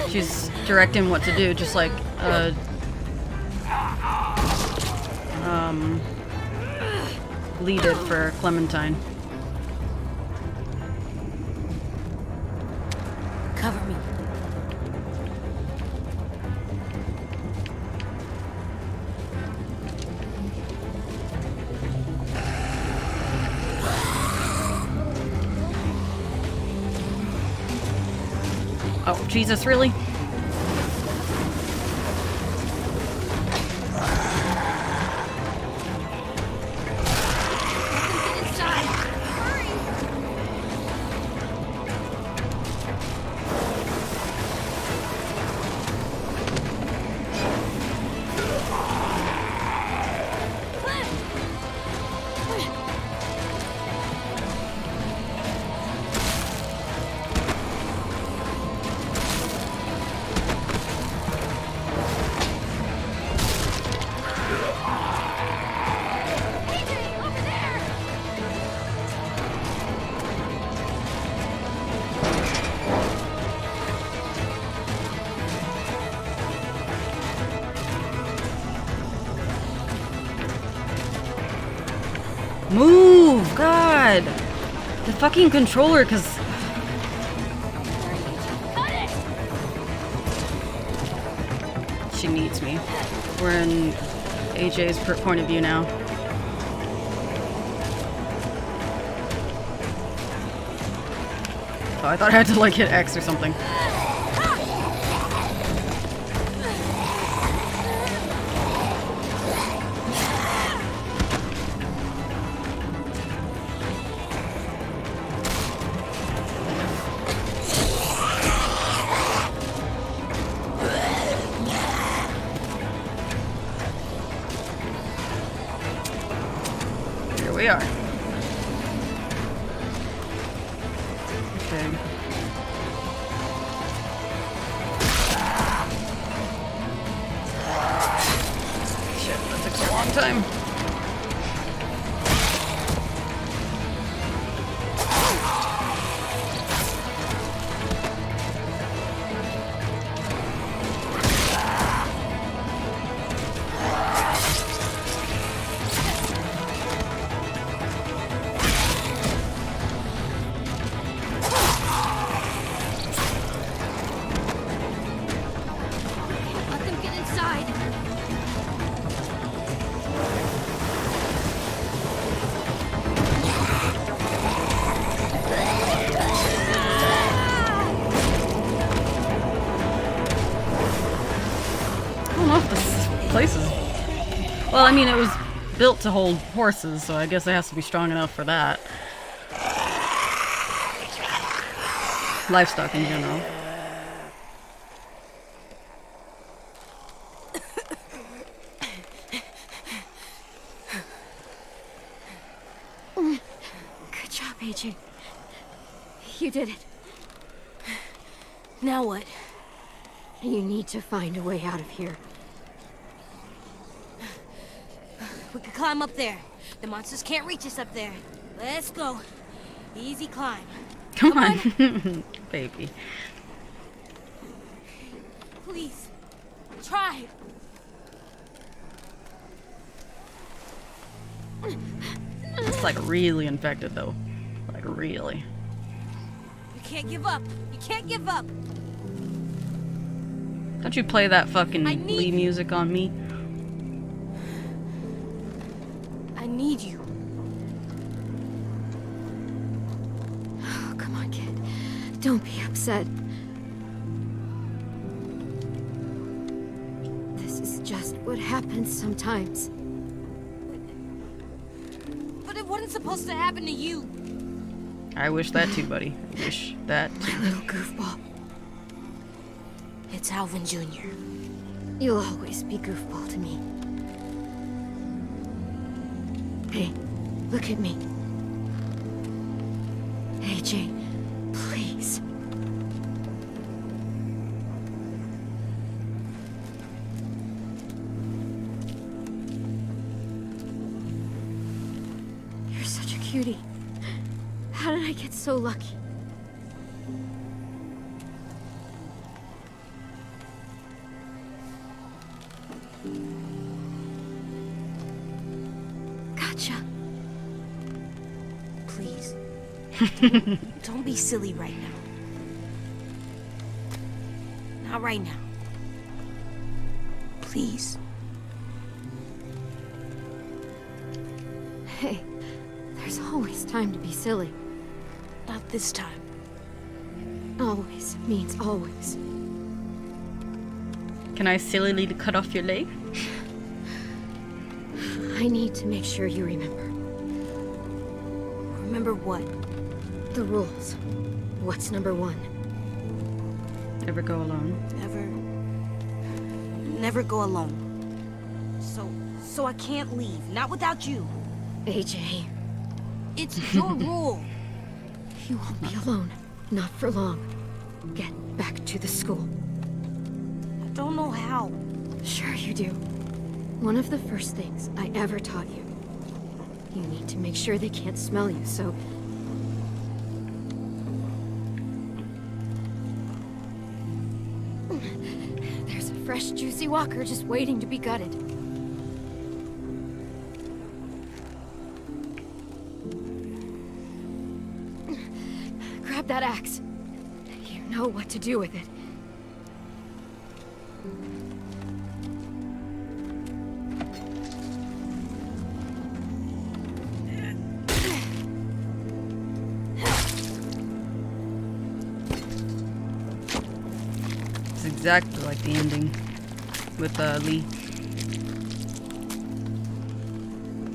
She's directing what to do, just like Lee did for Clementine. Cover me. Oh, Jesus, really? Get inside. Hurry. AJ, over there. Move! God! The fucking controller, cause Cut it. she needs me. We're in AJ's point of view now. Oh, I thought I had to like hit X or something. Here we are. Okay. Shit, that takes a long time. Let them get inside. I don't know if this place is... Well, I mean, it was built to hold horses, so I guess it has to be strong enough for that. Livestock in general. Good job, AJ. You did it. Now what? You need to find a way out of here. We could climb up there. The monsters can't reach us up there. Let's go. Easy climb. Come on, baby. Please. Try. It's like really infected though. Like really. You can't give up. You can't give up. Don't you play that fucking I need- Lee music on me? I need you. Oh, come on, kid. Don't be upset. This is just what happens sometimes. But it wasn't supposed to happen to you. I wish that too, buddy. I wish that too. Little goofball. It's Alvin Jr. You'll always be goofball to me. Hey, look at me. AJ, please. You're such a cutie. How did I get so lucky? Gotcha. Please. Don't be silly right now. Not right now. Please. Hey, there's always time to be silly. Not this time. Always means always. Can I sillily cut off your leg? I need to make sure you remember. Remember what? The rules. What's number one? Never go alone. Never go alone. So I can't leave. Not without you. AJ, It's your rule. you won't be alone. Not for long. Get back to the school. I don't know how. Sure you do. One of the first things I ever taught you. You need to make sure they can't smell you, so... There's a fresh, juicy walker just waiting to be gutted. Grab that axe. You know what to do with it. It's exactly like the ending with Lee.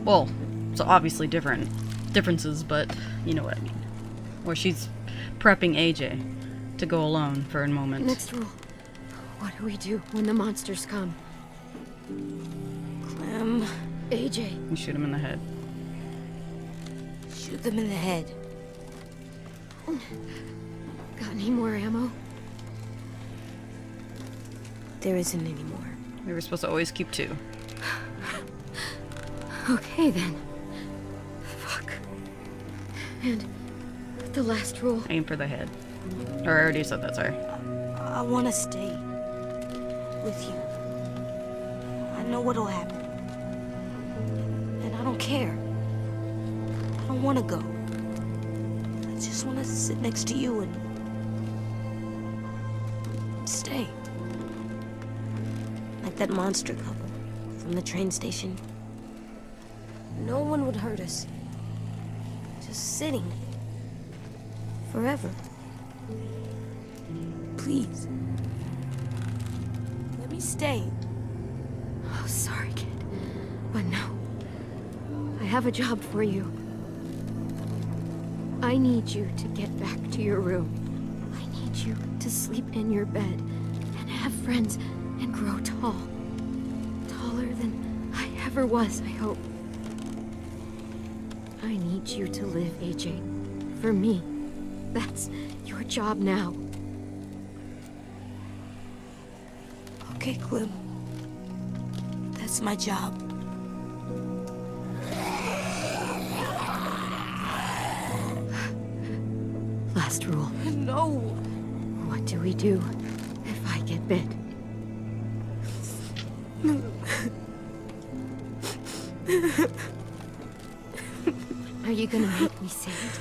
Well, it's obviously differences, but you know what I mean. Where she's prepping AJ to go alone for a moment. Next rule. What do we do when the monsters come? Clem, AJ. You shoot him in the head. shoot them in the head. Got any more ammo? There isn't any more. We were supposed to always keep 2. Okay then. Fuck. And the last rule. Aim for the head. Or I already said that, sorry. I want to stay with you. I know what'll happen. And I don't care. I don't want to go. I just want to sit next to you and stay. Like that monster couple from the train station. No one would hurt us. Just sitting. Forever. Please. Let me stay. Oh, sorry, kid. But no. I have a job for you. I need you to get back to your room. I need you to sleep in your bed and have friends and grow tall. Taller than I ever was, I hope. I need you to live, AJ. For me. That's your job now. Okay, Clem. That's my job. Last rule. No. What do we do if I get bit? Are you gonna make me say it?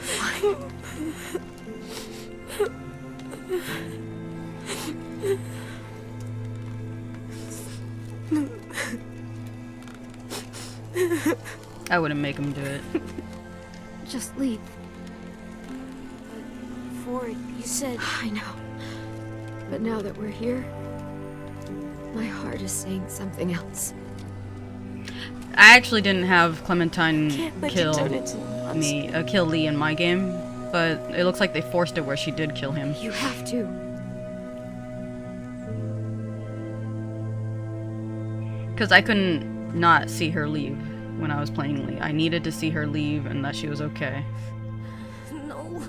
Fine. I wouldn't make him do it. Just leave. Before you said I know. But now that we're here, my heart is saying something else. I actually didn't have Clementine can't let you kill turn into a monster. kill Lee in my game. but it looks like they forced it where she did kill him. You have to. Because I couldn't not see her leave when I was playing Lee. I needed to see her leave and that she was okay. No.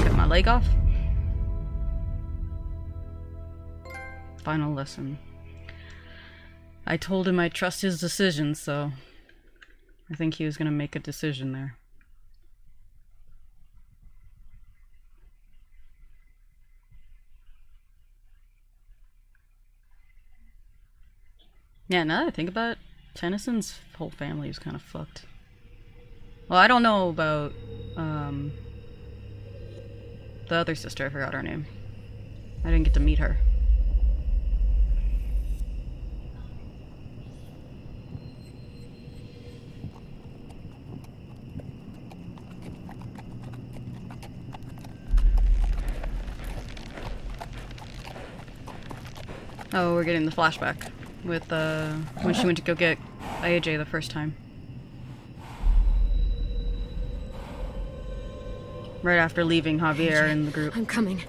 Cut my leg off. Final lesson. I told him I trust his decision, so I think he was gonna make a decision there. Yeah, now that I think about it, Tennyson's whole family was kind of fucked. Well, I don't know about the other sister, I forgot her name. I didn't get to meet her. Oh, we're getting the flashback with when she went to go get AJ the first time. Right after leaving Javier in the group. I'm coming.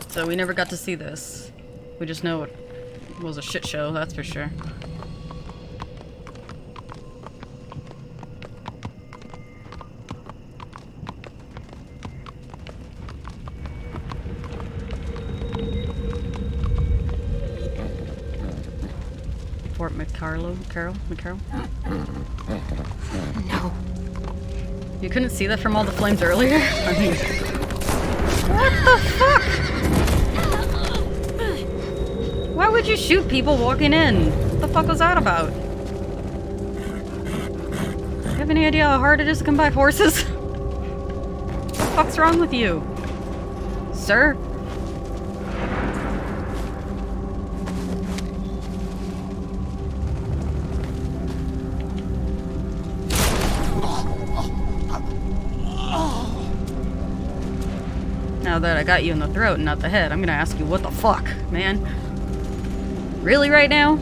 So we never got to see this. We just know it was a shit show, that's for sure. Fort McCarlo? McCarroll? No. You couldn't see that from all the flames earlier? I mean... What the fuck? Why would you shoot people walking in? What the fuck was that about? Do you have any idea how hard it is to come by horses? What the fuck's wrong with you? Sir? Now that I got you in the throat and not the head, I'm gonna ask you what the fuck, man? Really right now?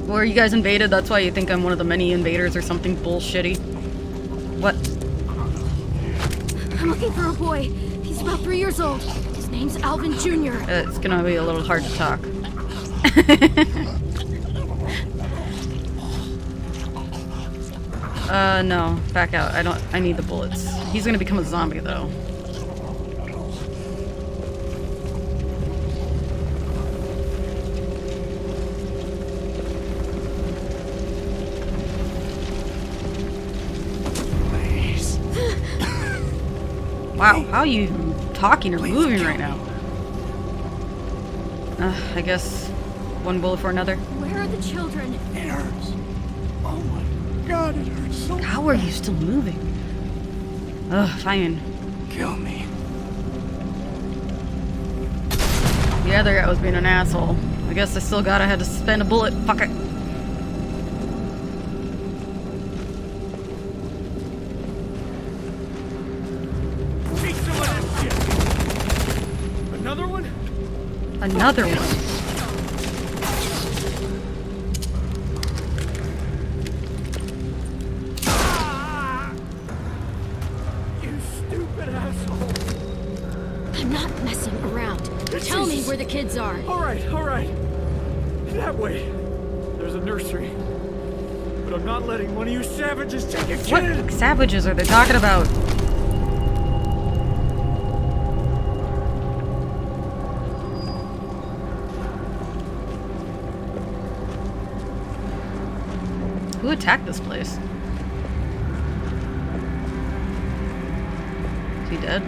Or you guys invaded, that's why you think I'm one of the many invaders or something bullshitty? What? I'm looking for a boy. He's about 3 years old. His name's Alvin Jr. It's gonna be a little hard to talk. No. Back out. I need the bullets. He's gonna become a zombie, though. Wow, how are you talking or moving right now? I guess one bullet for another. Where are the children? It hurts. Oh my god, it hurts so much. How are you still moving? Ugh, fine. Kill me. The other guy was being an asshole. I guess I still gotta have to spend a bullet. Fuck it. Take some of this shit. Another one? Another one. You stupid asshole. I'm not messing around. Tell me where the kids are. All right. That way. There's a nursery. But I'm not letting one of you savages take a kid. What savages are they talking about? Who attacked this place? Is he dead?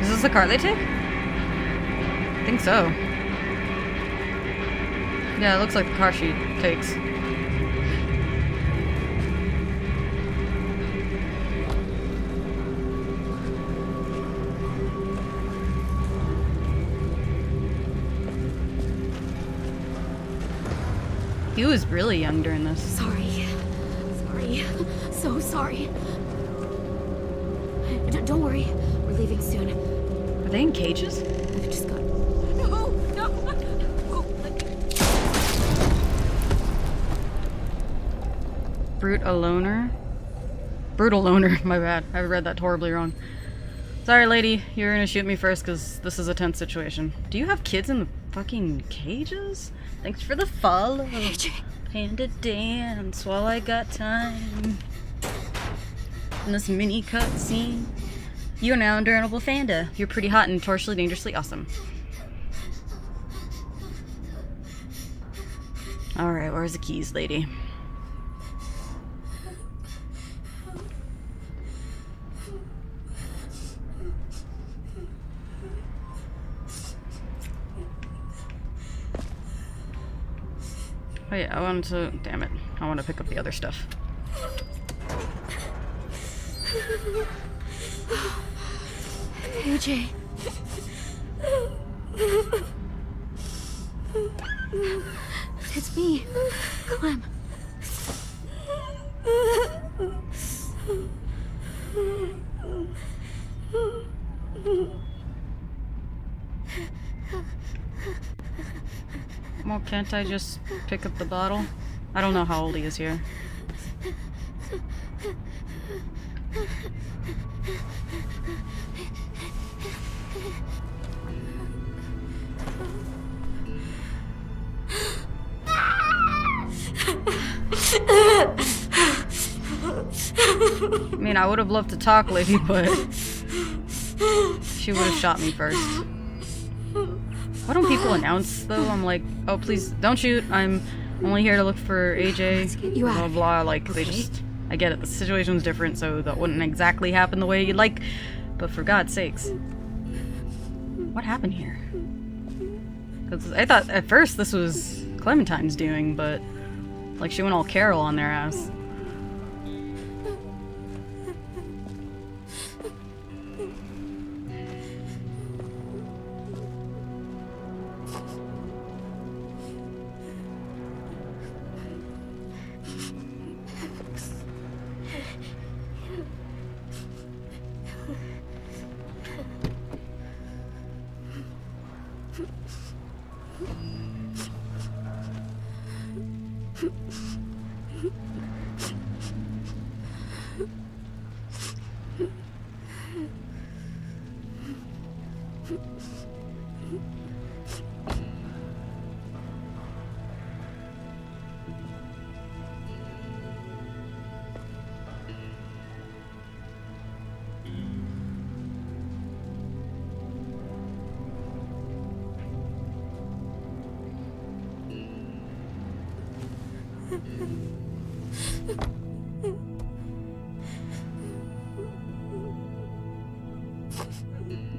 Is this the car they take? I think so. Yeah, it looks like the car she takes. He was really young during this. Sorry. So sorry. Don't worry. We're leaving soon. Are they in cages? We've just got... No! No! Oh, Brutal loner? Brutal loner, my bad. I read that horribly wrong. Sorry, lady. You're gonna shoot me first because this is a tense situation. Do you have kids in the fucking cages? Thanks for the follow. Panda dance while I got time. In this mini cutscene. You are now endurable Fanda. You're pretty hot and tortuously dangerously awesome. Alright, where's the keys, lady? Oh yeah, I wanted to... Damn it. I want to pick up the other stuff. AJ. It's me, Clem. Well, can't I just pick up the bottle? I don't know how old he is here. I mean, I would have loved to talk, lady, but she would have shot me first. Why don't people announce, though? I'm like, oh, please, don't shoot. I'm only here to look for AJ. You Blah, out. blah. Like, Okay. they just... I get it. The situation's different, so that wouldn't exactly happen the way you'd like. But for God's sakes. What happened here? Because I thought at first this was Clementine's doing, but... Like, she went all Carol on their ass.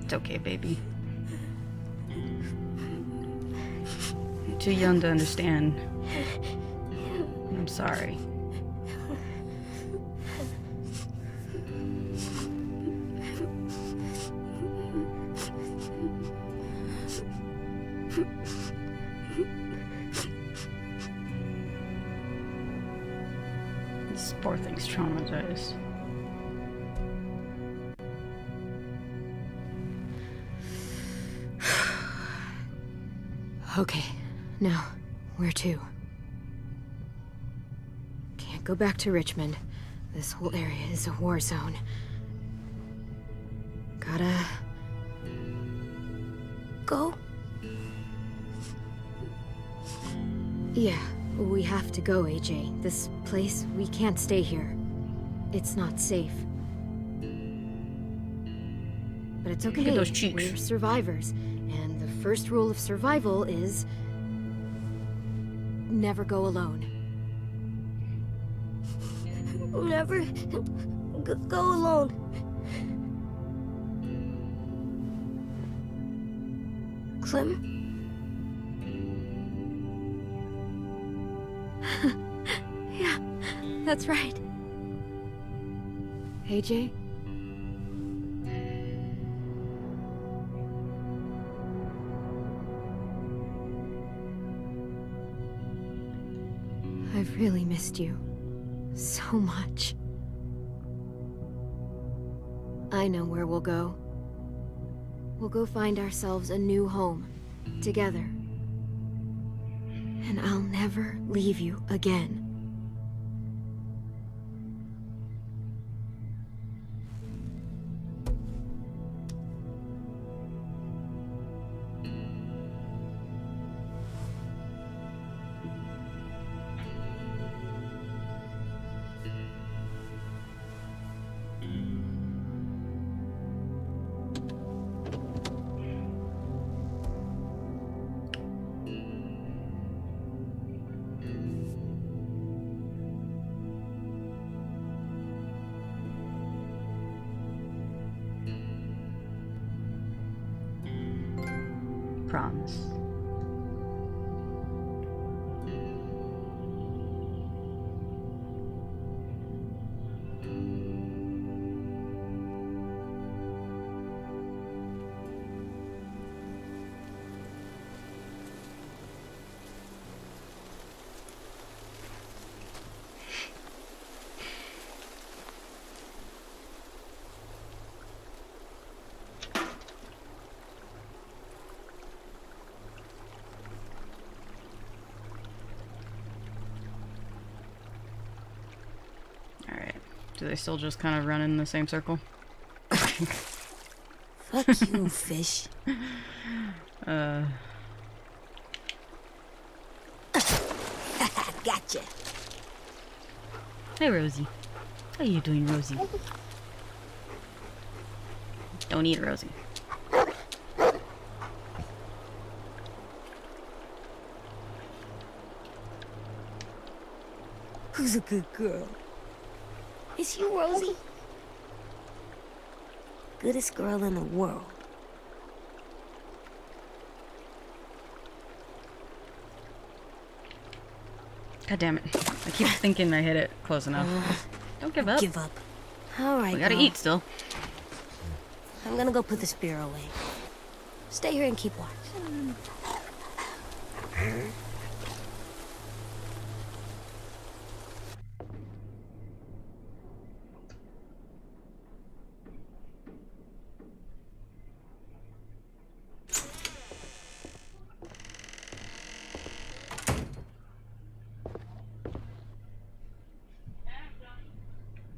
It's okay, baby. You're too young to understand. I'm sorry. This poor thing's traumatized. Okay, now, where to? Can't go back to Richmond. This whole area is a war zone. Gotta... go? Yeah, we have to go, AJ. This place, we can't stay here. It's not safe. But it's okay. Look at those cheeks. We're survivors. And the first rule of survival is... never go alone. Never go alone. Clem? Yeah, that's right. AJ? I've really missed you. So much. I know where we'll go. We'll go find ourselves a new home. Together. And I'll never leave you again. Promise. Do they still just kind of run in the same circle? Fuck you, fish. Gotcha. Hey, Rosie. How you doing, Rosie? Don't eat Rosie. Who's a good girl? It's you, Rosie. Goodest girl in the world. God damn it. I keep thinking I hit it close enough. Don't give up. Give up. All right, We gotta girl. eat still. I'm gonna go put the spear away. Stay here and keep watch.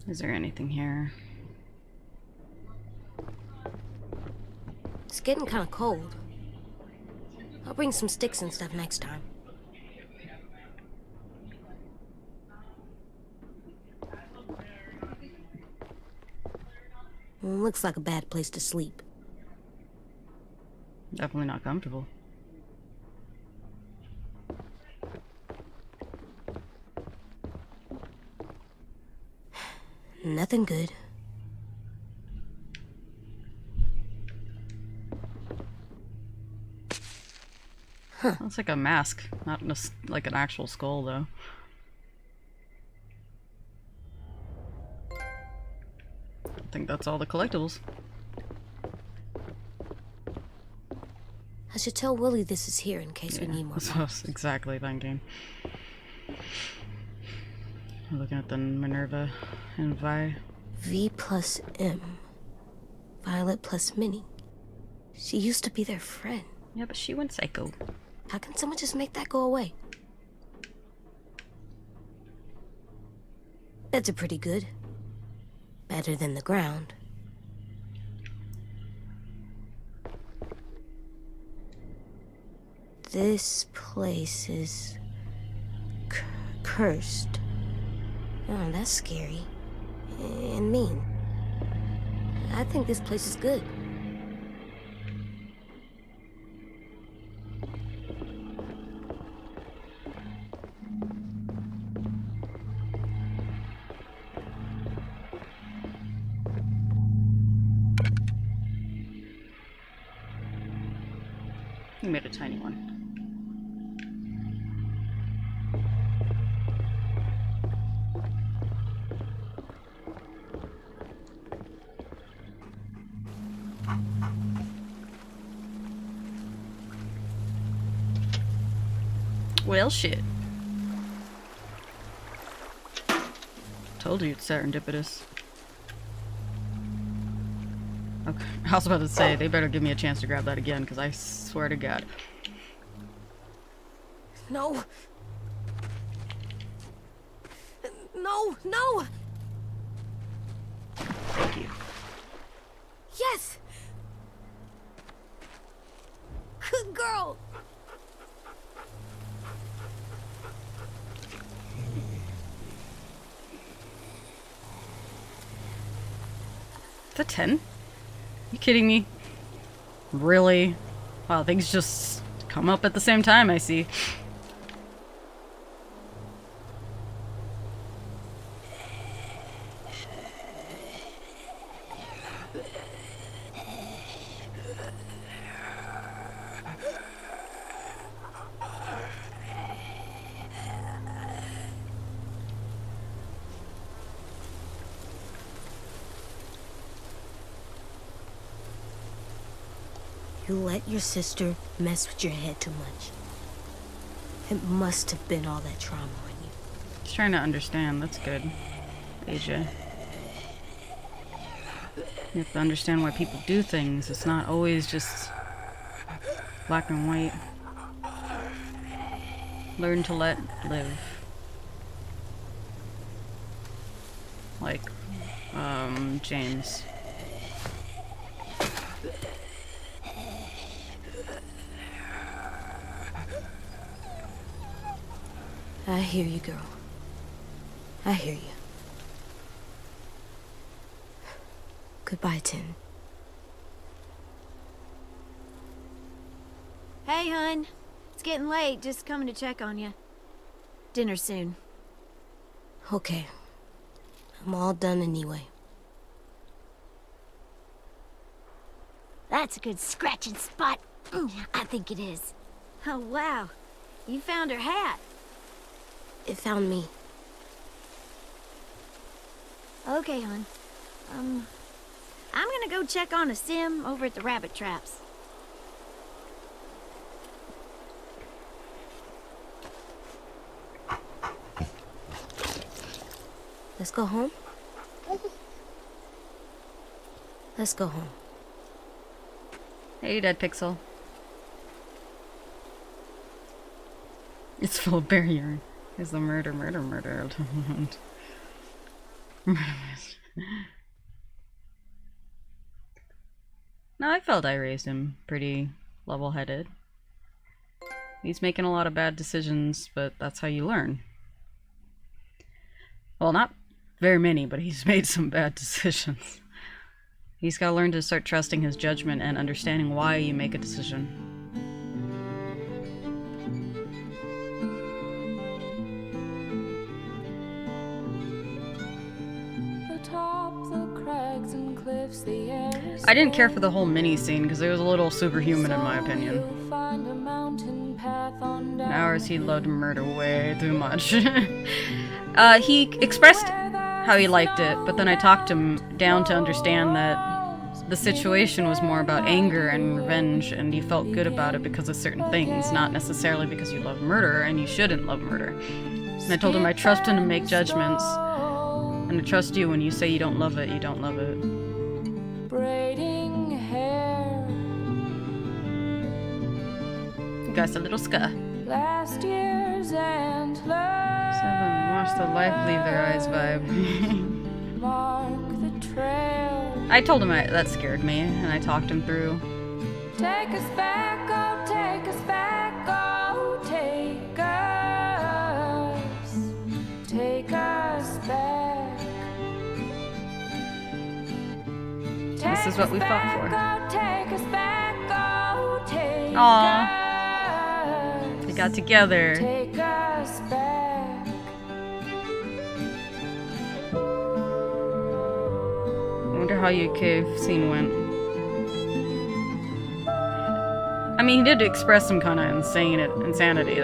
Is there anything here? It's getting kind of cold. I'll bring some sticks and stuff next time. Looks like a bad place to sleep. Definitely not comfortable. Nothing good. Looks like a mask, not like an actual skull, though. I think that's all the collectibles. I should tell Willie this is here in case we Yeah, need more. that's what I was exactly thinking. I'm looking at the Minerva and Vi. V plus M. Violet plus Minnie. She used to be their friend. Yeah, but she went psycho. How can someone just make that go away? Beds are pretty good. Better than the ground. This place is cursed. Oh, that's scary. And mean. I think this place is good. You made a tiny one. Well, shit. Told you it's serendipitous. Okay. I was about to say, they better give me a chance to grab that again, because I swear to God. No. No, no! Thank you. Yes! Good girl! Is that 10? You kidding me? Really? Wow, things just come up at the same time, I see. You let your sister mess with your head too much. It must have been all that trauma on you. Just trying to understand. That's good. AJ. You have to understand why people do things. It's not always just black and white. Learn to let live. Like, James. I hear you, girl. I hear you. Goodbye, Tin. Hey, hun. It's getting late. Just coming to check on you. Dinner soon. Okay. I'm all done anyway. That's a good scratching spot. I think it is. Oh, wow. You found her hat. It found me. Okay, hon. I'm gonna go check on a sim over at the rabbit traps. Let's go home? Let's go home. Hey, Dead Pixel. It's full of bear urine. Is the murder. No, I felt I raised him pretty level-headed. He's making a lot of bad decisions, but that's how you learn. Well, not very many, but he's made some bad decisions. He's got to learn to start trusting his judgment and understanding why you make a decision. I didn't care for the whole mini scene because it was a little superhuman in my opinion. Hours he loved murder way too much. He expressed how he liked it, but then I talked him down to understand that the situation was more about anger and revenge, and you felt good about it because of certain things, not necessarily because you love murder, and you shouldn't love murder. And I told him I trust him to make judgments, and I trust you when you say you don't love it, you don't love it. You guys a little ska. Last year's antler. Seven, watch the life leave their eyes vibe. Mark the trail. I told him that scared me, and I talked him through. Take us back, oh, take us back, oh, take us. Take us back. This is what we fought for. Oh, take us back, oh, take Aww. us. They got together. Take us back. I wonder how your cave scene went. I mean, he did express some kind of insanity.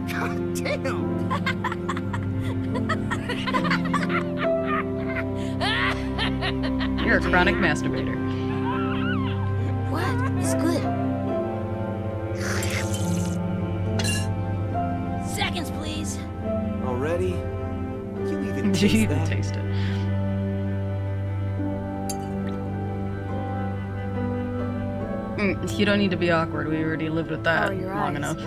God damn! You're a chronic masturbator. What? It's good. Seconds, please. Already? You even Do taste you even that? taste it? You don't need to be awkward. We already lived with How that are your long eyes? enough.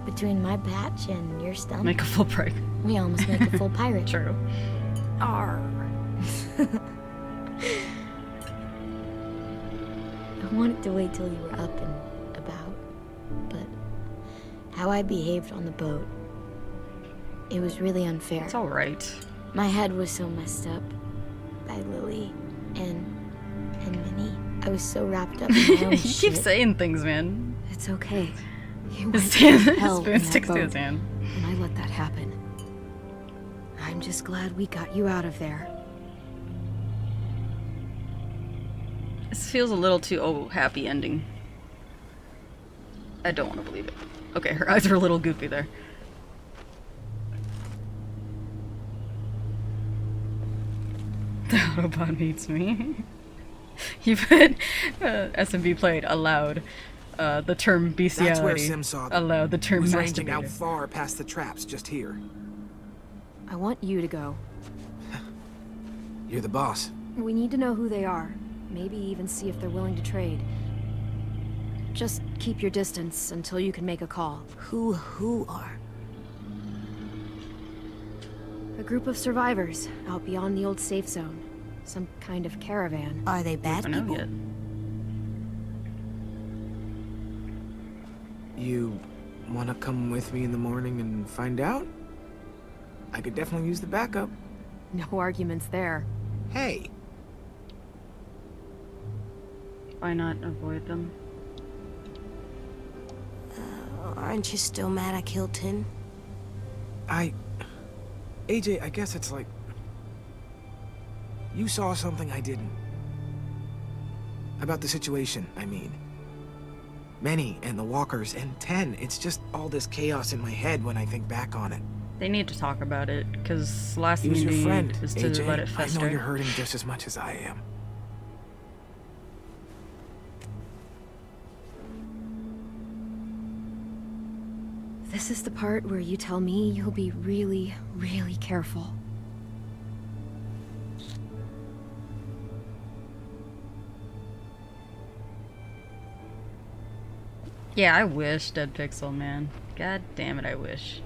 Between my patch and your stump, Make a full break. we almost make a full pirate. True. Arr. I wanted to wait till you were up and about, but how I behaved on the boat, it was really unfair. It's alright. My head was so messed up by Lily and Minnie. I was so wrapped up in my own You shit. keep saying things, man. It's okay. You His went hand, to his hell spoon in that sticks to his boat, hand. and I let that happen. I'm just glad we got you out of there. This feels a little too happy ending. I don't want to believe it. Okay, her eyes are a little goofy there. The Autobot needs me. You put SMB played allowed the term bestiality. That's where Sim saw them. Allowed the term was ranging out masturbator. far past the traps just here. I want you to go. You're the boss. We need to know who they are. Maybe even see if they're willing to trade. Just keep your distance until you can make a call. Who are? A group of survivors out beyond the old safe zone. Some kind of caravan. Are they I bad don't know people? yet. You want to come with me in the morning and find out? I could definitely use the backup. No arguments there. Hey, Why not avoid them? Aren't you still mad I killed Tin? AJ, I guess it's like... You saw something I didn't. About the situation, I mean. Manny and the walkers and 10, it's just all this chaos in my head when I think back on it. They need to talk about it, because last He thing was you your need friend, is to AJ. let it I know fester. you're hurting just as much as I am. This is the part where you tell me you'll be really, really careful. Yeah, I wish, Dead Pixel, man. God damn it, I wish.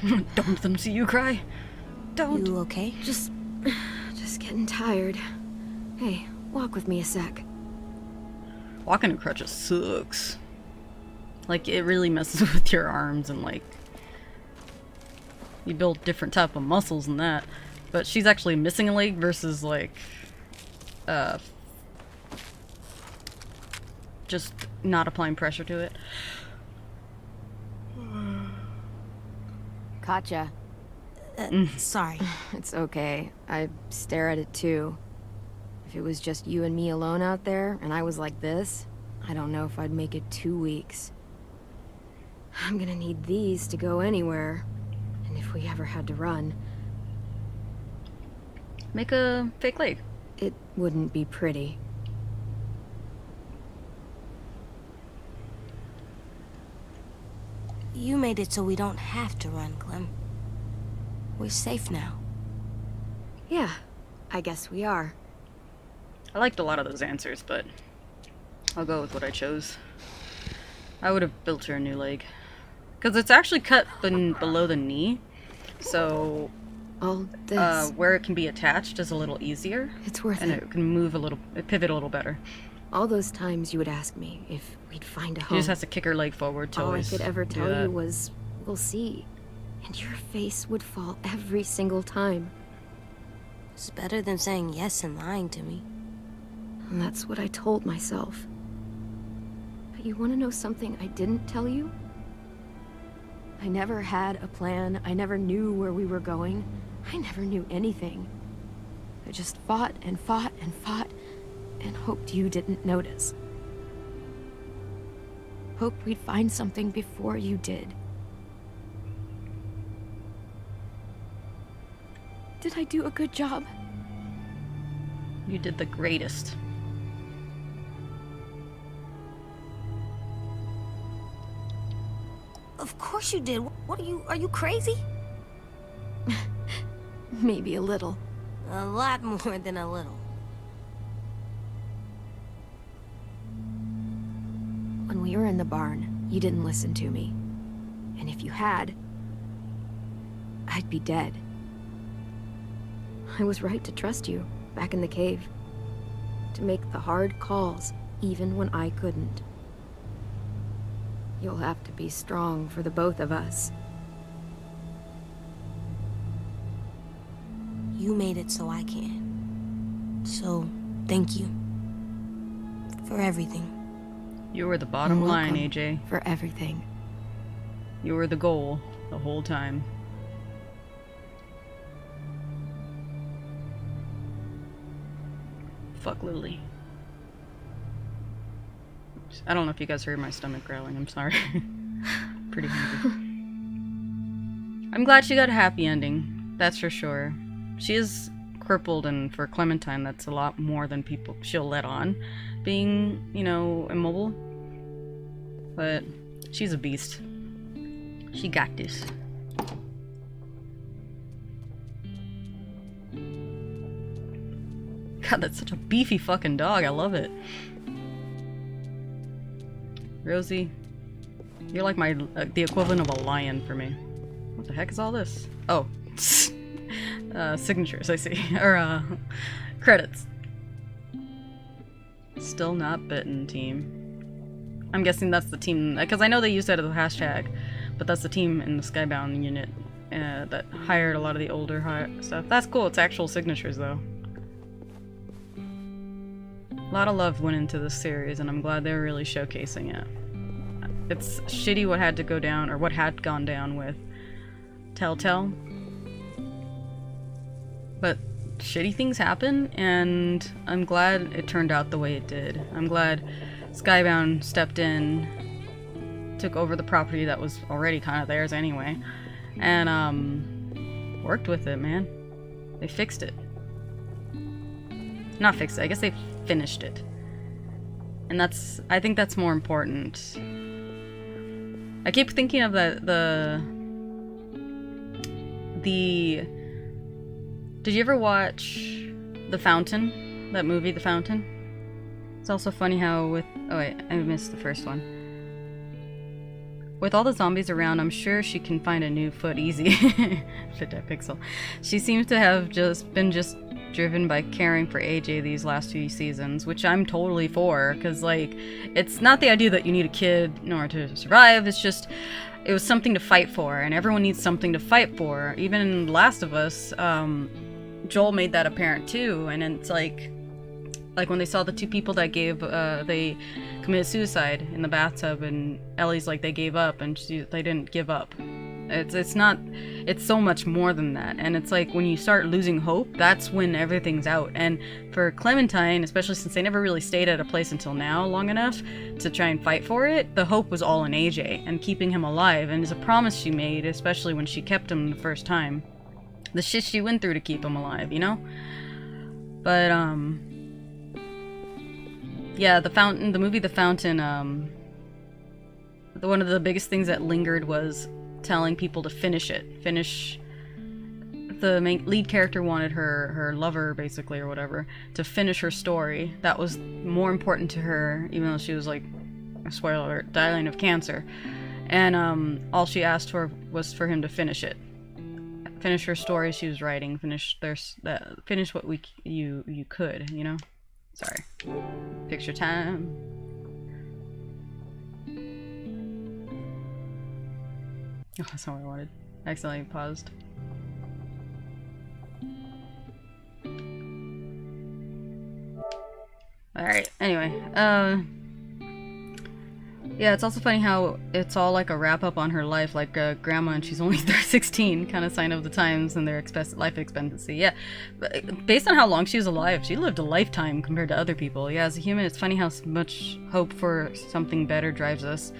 Don't let them see you cry. Don't. You okay? Just getting tired. Hey, walk with me a sec. Walking in crutches sucks. Like, it really messes with your arms and, like... You build different type of muscles and that. But she's actually missing a leg versus, like... just not applying pressure to it. Katja. Sorry. It's okay. I stare at it too. If it was just you and me alone out there, and I was like this, I don't know if I'd make it 2 weeks. I'm gonna need these to go anywhere. And if we ever had to run, Make a fake leg. it wouldn't be pretty. You made it so we don't have to run, Clem. We're safe now. Yeah, I guess we are. I liked a lot of those answers, but I'll go with what I chose. I would have built her a new leg. Because it's actually cut below the knee, so All this, where it can be attached is a little easier, it's worth and it. it can move a little, pivot a little better. All those times you would ask me if we'd find a She home. just has to kick her leg forward to All I always could ever do tell that. you was, we'll see. And your face would fall every single time. It's better than saying yes and lying to me. And that's what I told myself. But you want to know something I didn't tell you? I never had a plan. I never knew where we were going. I never knew anything. I just fought and fought and fought and hoped you didn't notice. Hoped we'd find something before you did. Did I do a good job? You did the greatest. Of course you did. What are you crazy? Maybe a little. A lot more than a little. When we were in the barn, you didn't listen to me. And if you had, I'd be dead. I was right to trust you, back in the cave. To make the hard calls, even when I couldn't. You'll have to be strong for the both of us. You made it so I can. So, thank you. For everything. You were the bottom You're line, welcome AJ. for everything. You were the goal the whole time. Fuck Lily. I don't know if you guys heard my stomach growling. I'm sorry. Pretty hungry. I'm glad she got a happy ending. That's for sure. She is crippled, and for Clementine, that's a lot more than people she'll let on. Being, you know, immobile. But she's a beast. She got this. God, that's such a beefy fucking dog. I love it. Rosie, you're like my the equivalent of a lion for me. What the heck is all this? Oh, signatures. I see, or credits. Still not bitten team. I'm guessing that's the team because I know they used that as a hashtag, but that's the team in the Skybound unit that hired a lot of the older stuff. That's cool. It's actual signatures though. A lot of love went into this series, and I'm glad they're really showcasing it. It's shitty what had to go down, or what had gone down with Telltale. But shitty things happen, and I'm glad it turned out the way it did. I'm glad Skybound stepped in, took over the property that was already kind of theirs anyway, and worked with it, man. They fixed it. Not fixed it, I guess they finished it. And I think that's more important. I keep thinking of the did you ever watch The Fountain? That movie, The Fountain? It's also funny how with oh wait, I missed the first one. With all the zombies around, I'm sure she can find a new foot easy. Shit, that pixel. She seems to have been driven by caring for AJ these last few seasons, which I'm totally for, because like it's not the idea that you need a kid in order to survive. It's just it was something to fight for, and everyone needs something to fight for. Even in Last of Us, Joel made that apparent too, and it's like when they saw the two people that they committed suicide in the bathtub, and Ellie's like they gave up, and they didn't give up. It's so much more than that. And it's like when you start losing hope, that's when everything's out. And for Clementine, especially since they never really stayed at a place until now long enough to try and fight for it, the hope was all in AJ and keeping him alive, and it's a promise she made, especially when she kept him the first time. The shit she went through to keep him alive, you know? But yeah, the movie The Fountain, one of the biggest things that lingered was telling people to finish it. The main lead character wanted her lover, basically, or whatever, to finish her story. That was more important to her, even though she was like, spoiler alert, dying of cancer. And all she asked for was for him to finish it. Finish her story she was writing. Finish what you could, you know? Sorry. Picture time. Oh, that's not what I wanted. I accidentally paused. Alright, anyway. Yeah, it's also funny how it's all like a wrap up on her life, like grandma, and she's only 16, kind of sign of the times and their life expectancy. Yeah, but based on how long she was alive, she lived a lifetime compared to other people. Yeah, as a human, it's funny how much hope for something better drives us,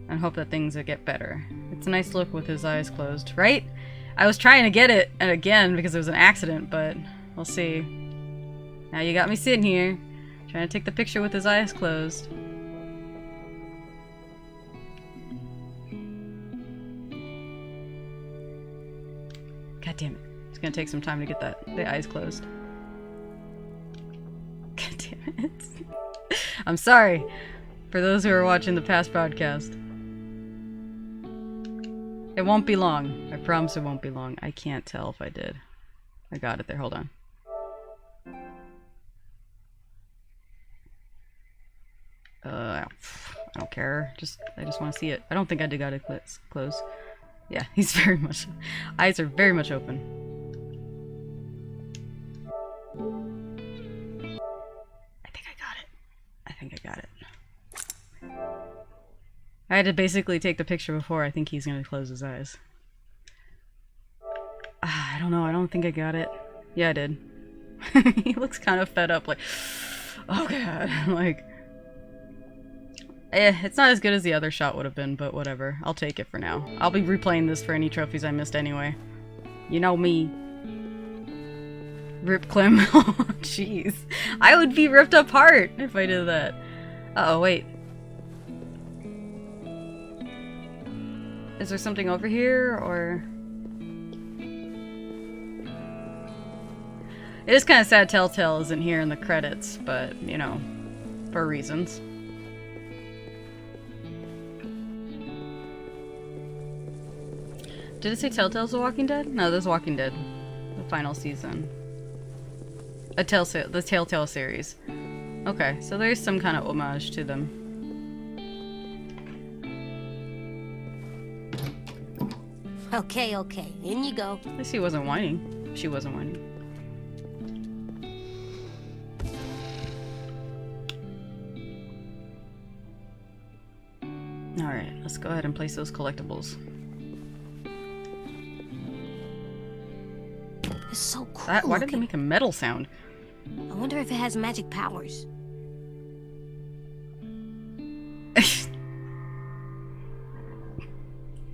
and hope that things will get better. It's a nice look with his eyes closed, right? I was trying to get it, and again, because it was an accident, but we'll see. Now you got me sitting here, trying to take the picture with his eyes closed. God damn it. It's gonna take some time to get the eyes closed. God damn it. I'm sorry for those who are watching the past podcast. It won't be long. I promise it won't be long. I can't tell if I did. I got it there. Hold on. I don't care. I just want to see it. I don't think I did got it close. Yeah, he's very much... Eyes are very much open. I think I got it. I think I got it. I had to basically take the picture before. I think he's gonna close his eyes. I don't know. I don't think I got it. Yeah, I did. He looks kind of fed up, like... Oh god. Like... it's not as good as the other shot would have been, but whatever. I'll take it for now. I'll be replaying this for any trophies I missed anyway. You know me. Rip Clem. Oh, jeez. I would be ripped apart if I did that. Uh-oh, wait. Is there something over here, or... It is kind of sad Telltale isn't here in the credits, but, you know, for reasons. Did it say Telltale's The Walking Dead? No, there's Walking Dead. The final season. The Telltale series. Okay, so there's some kind of homage to them. Okay, okay. In you go. At least he wasn't whining. She wasn't whining. Alright, let's go ahead and place those collectibles. It's so cool. Why did they make a metal sound? I wonder if it has magic powers.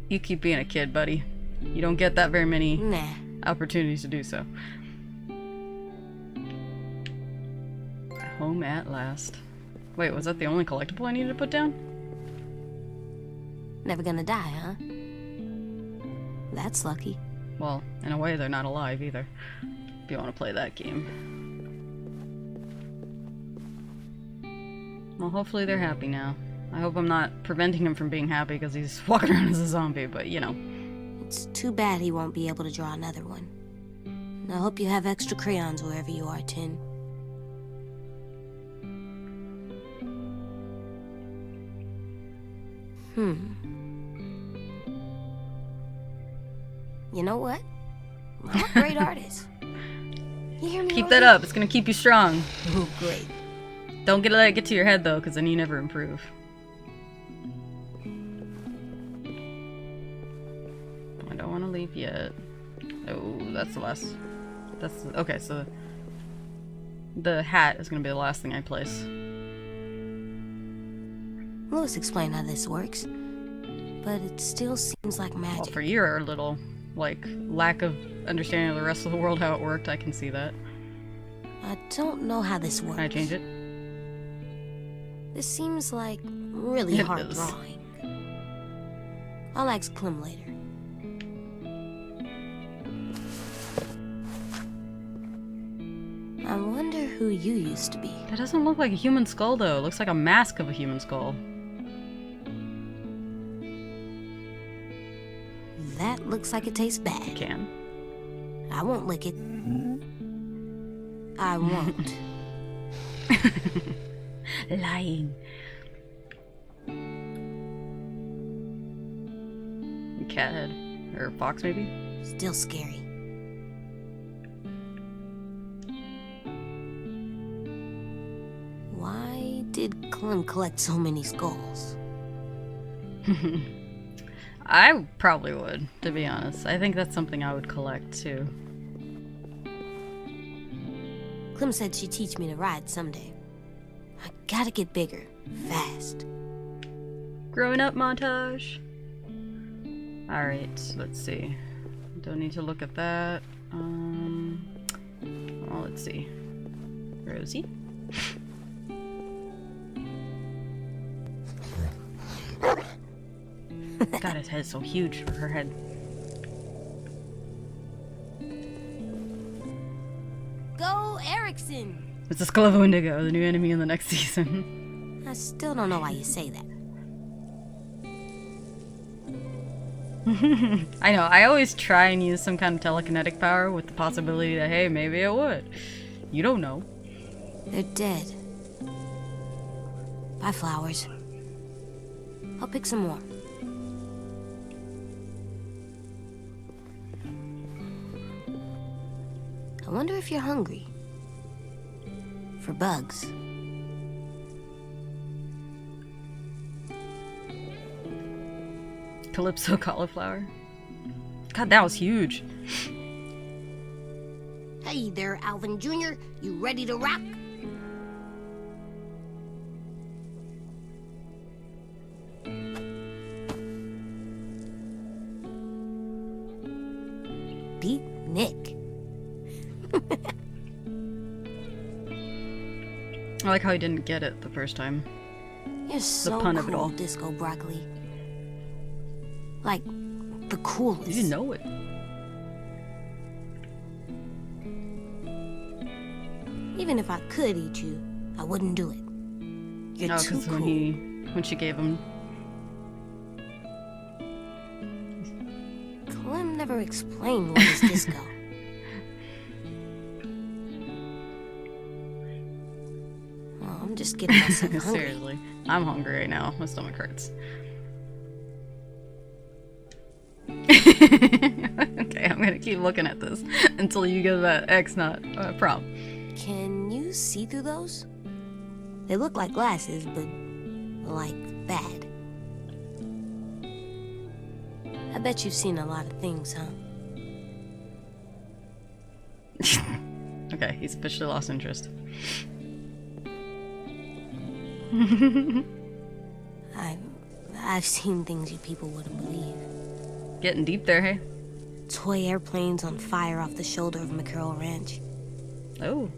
You keep being a kid, buddy. You don't get that very many opportunities to do so. Home at last. Wait, was that the only collectible I needed to put down? Never gonna die, huh? That's lucky. Well, in a way, they're not alive either. If you want to play that game. Well, hopefully they're happy now. I hope I'm not preventing him from being happy because he's walking around as a zombie, but you know. It's too bad he won't be able to draw another one. I hope you have extra crayons wherever you are, Tin. You know what? I'm a great artist. You hear me? Keep that up. It's gonna keep you strong. Oh, great. Don't let it get to your head though, because then you never improve. I don't want to leave yet. Oh, that's the last. Okay. So the hat is gonna be the last thing I place. Lewis explained how this works, but it still seems like magic. Well, for your little, like, lack of understanding of the rest of the world how it worked, I can see that. I don't know how this works. Can I change it? This seems like really hard drawing. I'll ask Clem later. I wonder who you used to be. That doesn't look like a human skull, though. It looks like a mask of a human skull. That looks like it tastes bad. It can. I won't lick it. I won't. Lying. Cat head. Or fox, maybe? Still scary. Why did Clem collect so many skulls? I probably would, to be honest. I think that's something I would collect too. Clem said she'd teach me to ride someday. I gotta get bigger, fast. Growing up montage. Alright, let's see. Don't need to look at that. Well, let's see. Rosie? God, his head's so huge for her head. Go, Erickson! It's the Skull of Wendigo, the new enemy in the next season. I still don't know why you say that. I know, I always try and use some kind of telekinetic power with the possibility that, hey, maybe it would. You don't know. They're dead. Bye, flowers. I'll pick some more. I wonder if you're hungry. For bugs. Calypso cauliflower. God, that was huge. Hey there, Alvin Jr. You ready to rock? Beat Nick. I like how he didn't get it the first time. You're so pun of it cool, all. Disco Broccoli. Like, the coolest. You know it. Even if I could eat you, I wouldn't do it. You're Oh, too because cool. when she gave him. Clem never explained what is disco. Well, I'm just getting myself hungry. Seriously, I'm hungry right now. My stomach hurts. Okay, I'm gonna keep looking at this until you give that X not prop. Can you see through those? They look like glasses, but like bad. I bet you've seen a lot of things, huh? Okay, he's officially lost interest. I've seen things you people wouldn't believe. Getting deep there, hey? Toy airplanes on fire off the shoulder of McCarroll Ranch. Oh.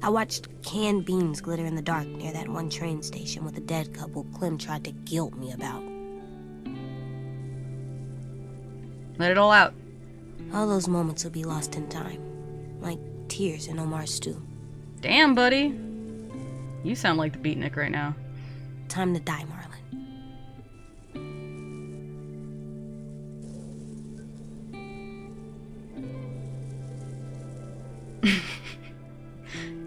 I watched canned beans glitter in the dark near that one train station with a dead couple Clem tried to guilt me about. Let it all out. All those moments will be lost in time, like tears in Omar's stew. Damn, buddy. You sound like the beatnik right now. Time to die, Marlon.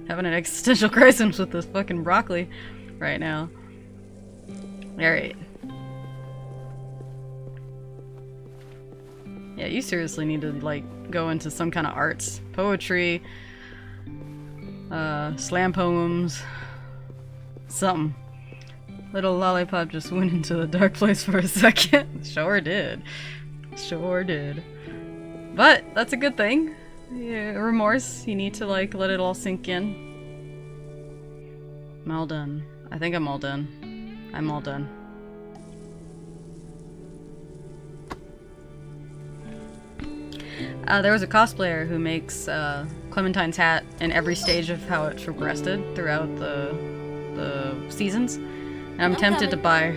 Having an existential crisis with this fucking broccoli right now. Alright. Yeah, you seriously need to, like, go into some kind of arts. Poetry. Slam poems. Something. Little lollipop just went into a dark place for a second. Sure did. Sure did. But, that's a good thing. Yeah, remorse. You need to, like, let it all sink in. I'm all done. I think I'm all done. I'm all done. There was a cosplayer who makes Clementine's hat in every stage of how it's progressed throughout the seasons. And I'm tempted to buy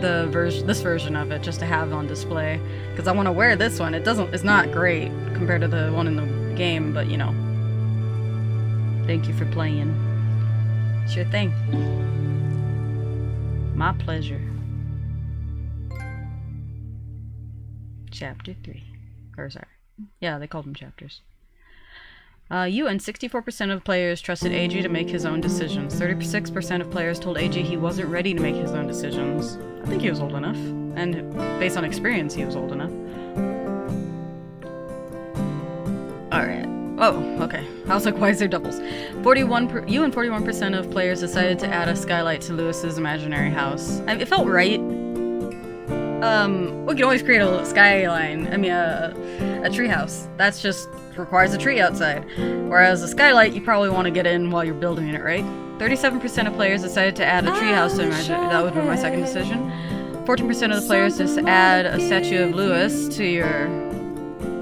this version of it just to have on display because I want to wear this one. It's not great compared to the one in the game, but you know. Thank you for playing. Sure thing. My pleasure. Chapter 3. Or sorry. Yeah, they called them chapters. You and 64% of players trusted AG to make his own decisions. 36% of players told AG he wasn't ready to make his own decisions. I think he was old enough. And based on experience, he was old enough. Alright. Oh, okay. I was like, why is there doubles? You and 41% of players decided to add a skylight to Lewis's imaginary house. It felt right. We can always create a skyline. I mean, a treehouse. That's just requires a tree outside. Whereas a skylight, you probably want to get in while you're building it, right? 37% of players decided to add a treehouse to imagine. That would be my second decision. 14% of the players just add a statue of Lewis to your...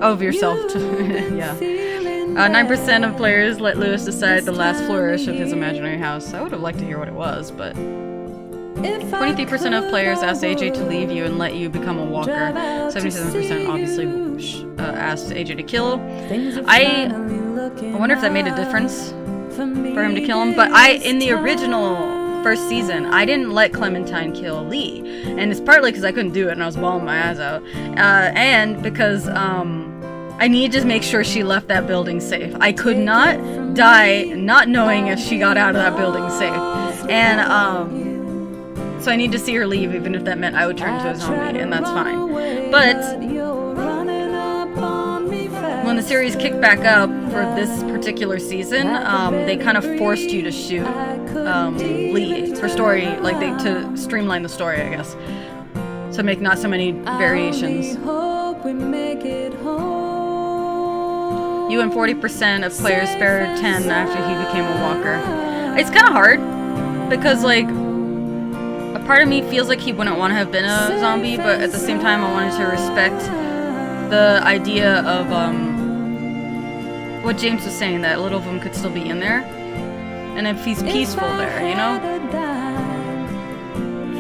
of yourself. Yeah. 9% of players let Lewis decide the last flourish of his imaginary house. I would have liked to hear what it was, but... 23% of players asked AJ to leave you and let you become a walker. 77% obviously asked AJ to kill. I wonder if that made a difference for him to kill him, but in the original first season, I didn't let Clementine kill Lee, and it's partly because I couldn't do it and I was bawling my eyes out, and because I needed to make sure she left that building safe. I could not die not knowing if she got out of that building safe, and so I need to see her leave, even if that meant I would turn into a zombie, and that's fine. But when the series kicked back up for this particular season, they kind of forced you to shoot Lee for story, like to streamline the story, I guess, to make not so many variations. You and 40% of players spared 10 after he became a walker. It's kind of hard because, like, a part of me feels like he wouldn't want to have been a zombie, but at the same time I wanted to respect the idea of what James was saying, that a little of him could still be in there, and if he's peaceful there, you know?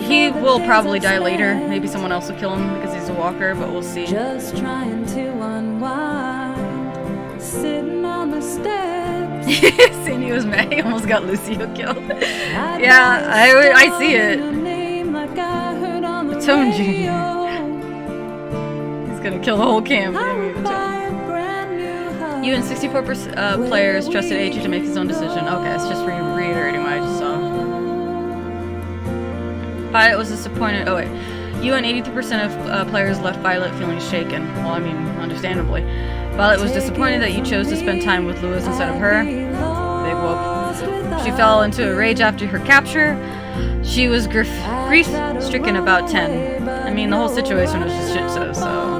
He will probably die later. Maybe someone else will kill him because he's a walker, but we'll see. Just trying to unwind, sitting on the steps. Sandy was mad. He almost got Lucio killed. Yeah, I see it. Tone Jr. He's gonna kill the whole camp. You and 64% players trusted AJ to make his own decision. Okay, it's just reiterating what I just saw. Violet was disappointed. Oh wait. You and 83% of players left Violet feeling shaken. Well, I mean, understandably. Violet was disappointed that you chose to spend time with Lewis instead of her. Big whoop. She fell into a rage after her capture. She was grief-stricken about 10. I mean, the whole situation was just shit show, so...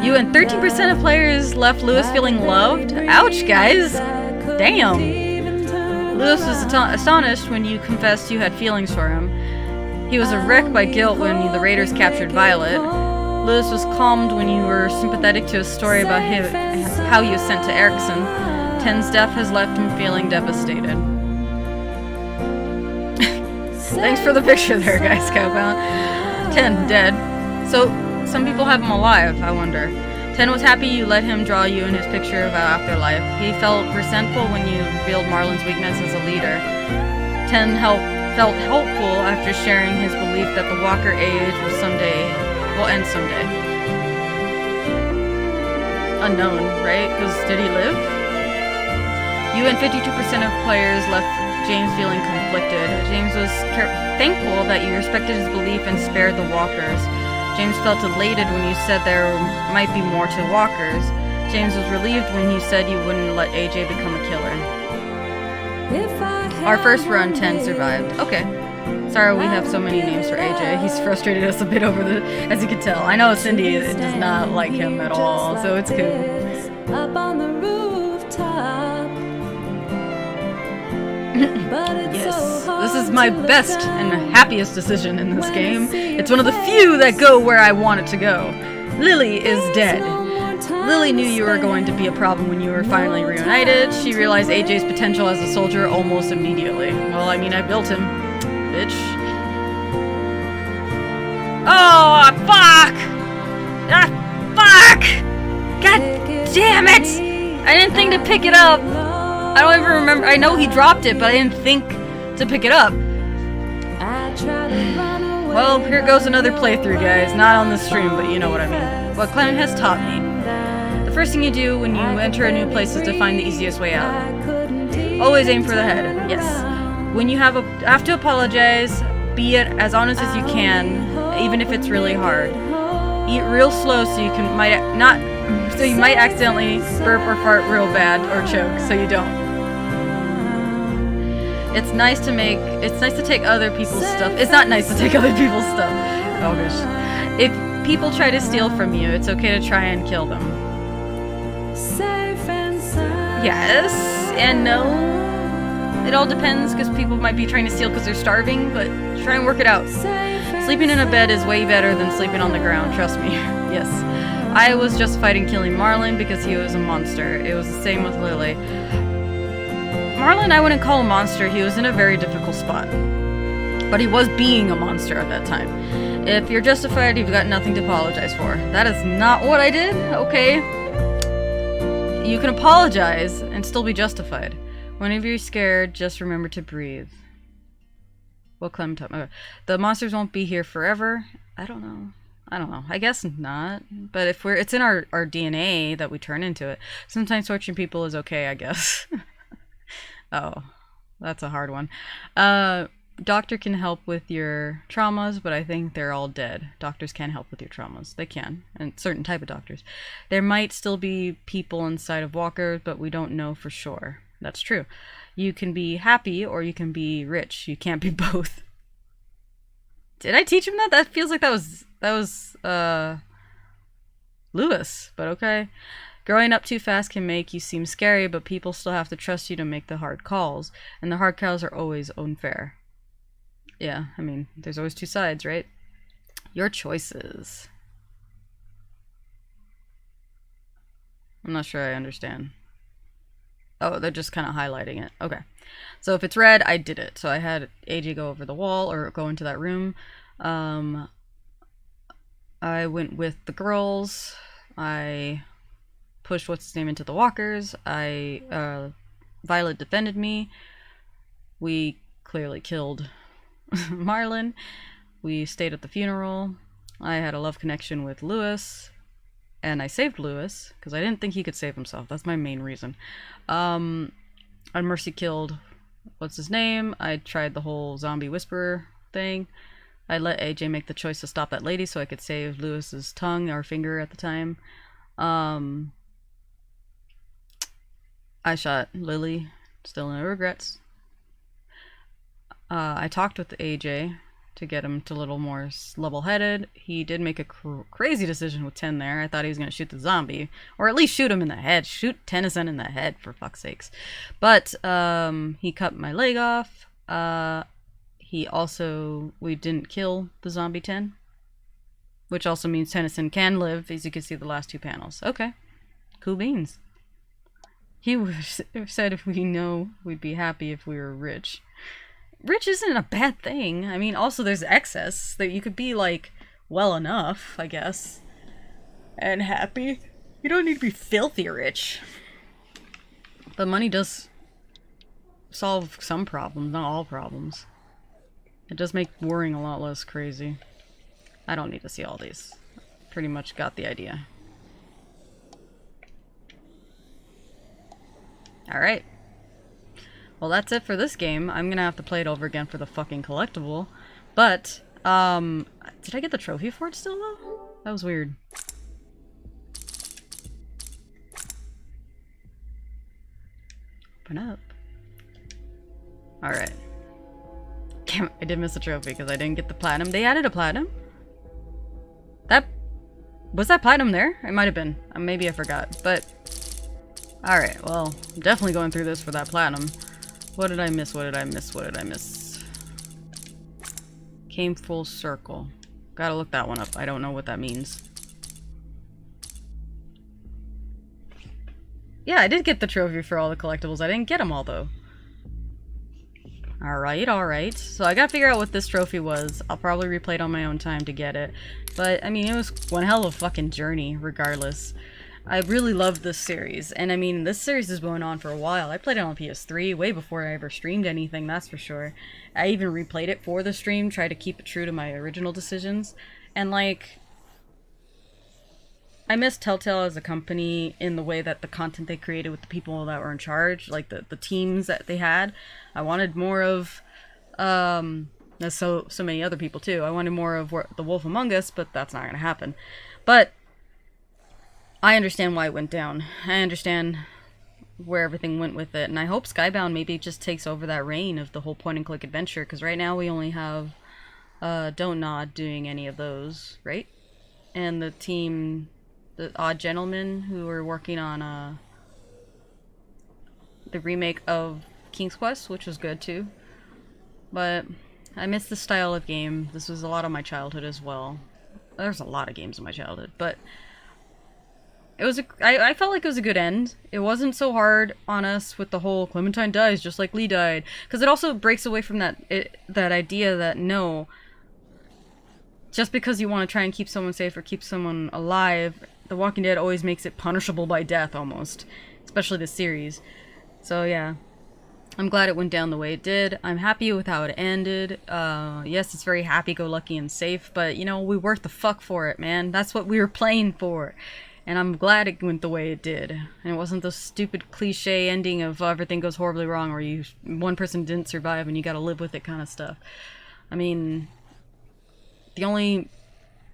You and 13% of players left Lewis feeling loved. Ouch, guys. Damn. Lewis was astonished when you confessed you had feelings for him. He was a wreck by guilt when the Raiders captured Violet. Lewis was calmed when you were sympathetic to a story about how you was sent to Erickson. Ten's death has left him feeling devastated. Thanks for the picture there, guys, Cowbound. 10, dead. So, some people have him alive, I wonder. 10 was happy you let him draw you in his picture of afterlife. He felt resentful when you revealed Marlon's weakness as a leader. 10 felt helpful after sharing his belief that the Walker age will end someday. Unknown, right? Because did he live? You and 52% of players left James feeling conflicted. James was thankful that you respected his belief and spared the Walkers. James felt elated when you said there might be more to Walkers. James was relieved when you said you wouldn't let AJ become a killer. Our first run, 10 survived. Okay. Sorry we have so many names for AJ. He's frustrated us a bit as you can tell. I know Cindy does not like him at all, so it's cool. Up on the rooftop. Yes, this is my best and happiest decision in this game. It's one of the few that go where I want it to go. Lily is dead. Lily knew you were going to be a problem when you were finally reunited. She realized AJ's potential as a soldier almost immediately. Well, I mean, I built him, bitch. Oh, fuck! Ah, fuck! God damn it! I didn't think to pick it up. I don't even remember. I know he dropped it, but I didn't think to pick it up. Well, here goes another playthrough, guys. Not on the stream, but you know what I mean. What Clement has taught me. The first thing you do when you enter a new place is to find the easiest way out. Always aim for the head. Yes. When you have to apologize, be it as honest as you can, even if it's really hard. Eat real slow so you might accidentally burp or fart real bad or choke, so you don't. It's nice to take other people's stuff. It's not nice to take other people's stuff. Oh gosh. If people try to steal from you, it's okay to try and kill them. Safe and sound. Yes and no. It all depends, because people might be trying to steal because they're starving, but try and work it out. Sleeping in a bed is way better than sleeping on the ground, trust me. Yes. I was justified in killing Marlon because he was a monster. It was the same with Lily. Marlon, I wouldn't call a monster. He was in a very difficult spot. But he was being a monster at that time. If you're justified, you've got nothing to apologize for. That is not what I did, okay? You can apologize and still be justified. Whenever you're scared, just remember to breathe. Well, Clementine. Okay. The monsters won't be here forever. I don't know. I guess not. But if it's in our DNA that we turn into it. Sometimes torturing people is okay, I guess. Oh, that's a hard one. Doctor can help with your traumas, but I think they're all dead. Doctors can help with your traumas. They can. And certain type of doctors. There might still be people inside of walkers, but we don't know for sure. That's true. You can be happy or you can be rich. You can't be both. Did I teach him that? That feels like that was Lewis, but okay. Growing up too fast can make you seem scary, but people still have to trust you to make the hard calls, and the hard calls are always unfair. Yeah, I mean, there's always two sides, right? Your choices. I'm not sure I understand. Oh, they're just kind of highlighting it. Okay. So if it's red, I did it. So I had AJ go over the wall or go into that room. I went with the girls. I pushed what's his name into the walkers. Violet defended me. We clearly killed Marlon. We stayed at the funeral. I had a love connection with Lewis. And I saved Lewis, because I didn't think he could save himself. That's my main reason. I mercy killed, what's his name? I tried the whole zombie whisperer thing. I let AJ make the choice to stop that lady so I could save Lewis's tongue or finger at the time. I shot Lily. Still no regrets. I talked with AJ to get him to a little more level-headed. He did make a crazy decision with 10 there. I thought he was going to shoot the zombie. Or at least shoot him in the head. Shoot Tennyson in the head, for fuck's sakes. But he cut my leg off. We didn't kill the zombie 10. Which also means Tennyson can live, as you can see the last two panels. Okay. Cool beans. He said if we know, we'd be happy if we were rich. Rich isn't a bad thing. I mean, also there's excess that you could be like well enough, I guess, and happy. You don't need to be filthy rich. But money does solve some problems, not all problems. It does make worrying a lot less crazy. I don't need to see all these. Pretty much got the idea. Alright. Well, that's it for this game. I'm gonna have to play it over again for the fucking collectible. But, did I get the trophy for it still, though? That was weird. Open up. Alright. Damn, I did miss a trophy because I didn't get the platinum. They added a platinum? Was that platinum there? It might have been. Maybe I forgot, but... Alright, well, I'm definitely going through this for that platinum. What did I miss? What did I miss? What did I miss? Came full circle. Gotta look that one up. I don't know what that means. Yeah, I did get the trophy for all the collectibles. I didn't get them all, though. Alright, alright. So I gotta figure out what this trophy was. I'll probably replay it on my own time to get it. But, I mean, it was one hell of a fucking journey, regardless. I really love this series, and I mean, this series is going on for a while. I played it on PS3 way before I ever streamed anything, that's for sure. I even replayed it for the stream, tried to keep it true to my original decisions, and like, I miss Telltale as a company in the way that the content they created with the people that were in charge, like the teams that they had. I wanted more of, so many other people too. I wanted more of The Wolf Among Us, but that's not gonna happen. But I understand why it went down. I understand where everything went with it, and I hope Skybound maybe just takes over that reign of the whole point-and-click adventure, because right now we only have Don't Nod doing any of those, right? And the team, the Odd Gentlemen, who were working on the remake of King's Quest, which was good too. But I miss the style of game. This was a lot of my childhood as well. There's a lot of games in my childhood, but I felt like it was a good end. It wasn't so hard on us with the whole Clementine dies just like Lee died, because it also breaks away from that idea that no, just because you want to try and keep someone safe or keep someone alive, The Walking Dead always makes it punishable by death almost, especially this series. So yeah, I'm glad it went down the way it did. I'm happy with how it ended. Yes, it's very happy-go-lucky and safe, but you know, we worked the fuck for it, man. That's what we were playing for. And I'm glad it went the way it did. And it wasn't the stupid cliche ending of everything goes horribly wrong or one person didn't survive and you gotta live with it kind of stuff. I mean, the only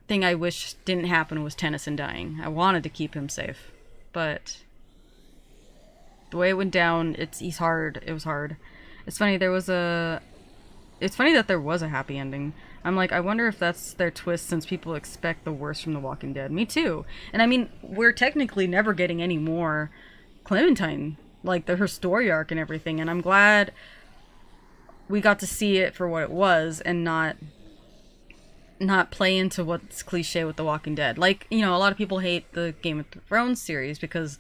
thing I wish didn't happen was Tennyson dying. I wanted to keep him safe. But the way it went down, he's hard. It was hard. It's funny that there was a happy ending. I'm like, I wonder if that's their twist since people expect the worst from The Walking Dead. Me too. And I mean, we're technically never getting any more Clementine, like her story arc and everything. And I'm glad we got to see it for what it was and not play into what's cliche with The Walking Dead. Like, you know, a lot of people hate the Game of Thrones series because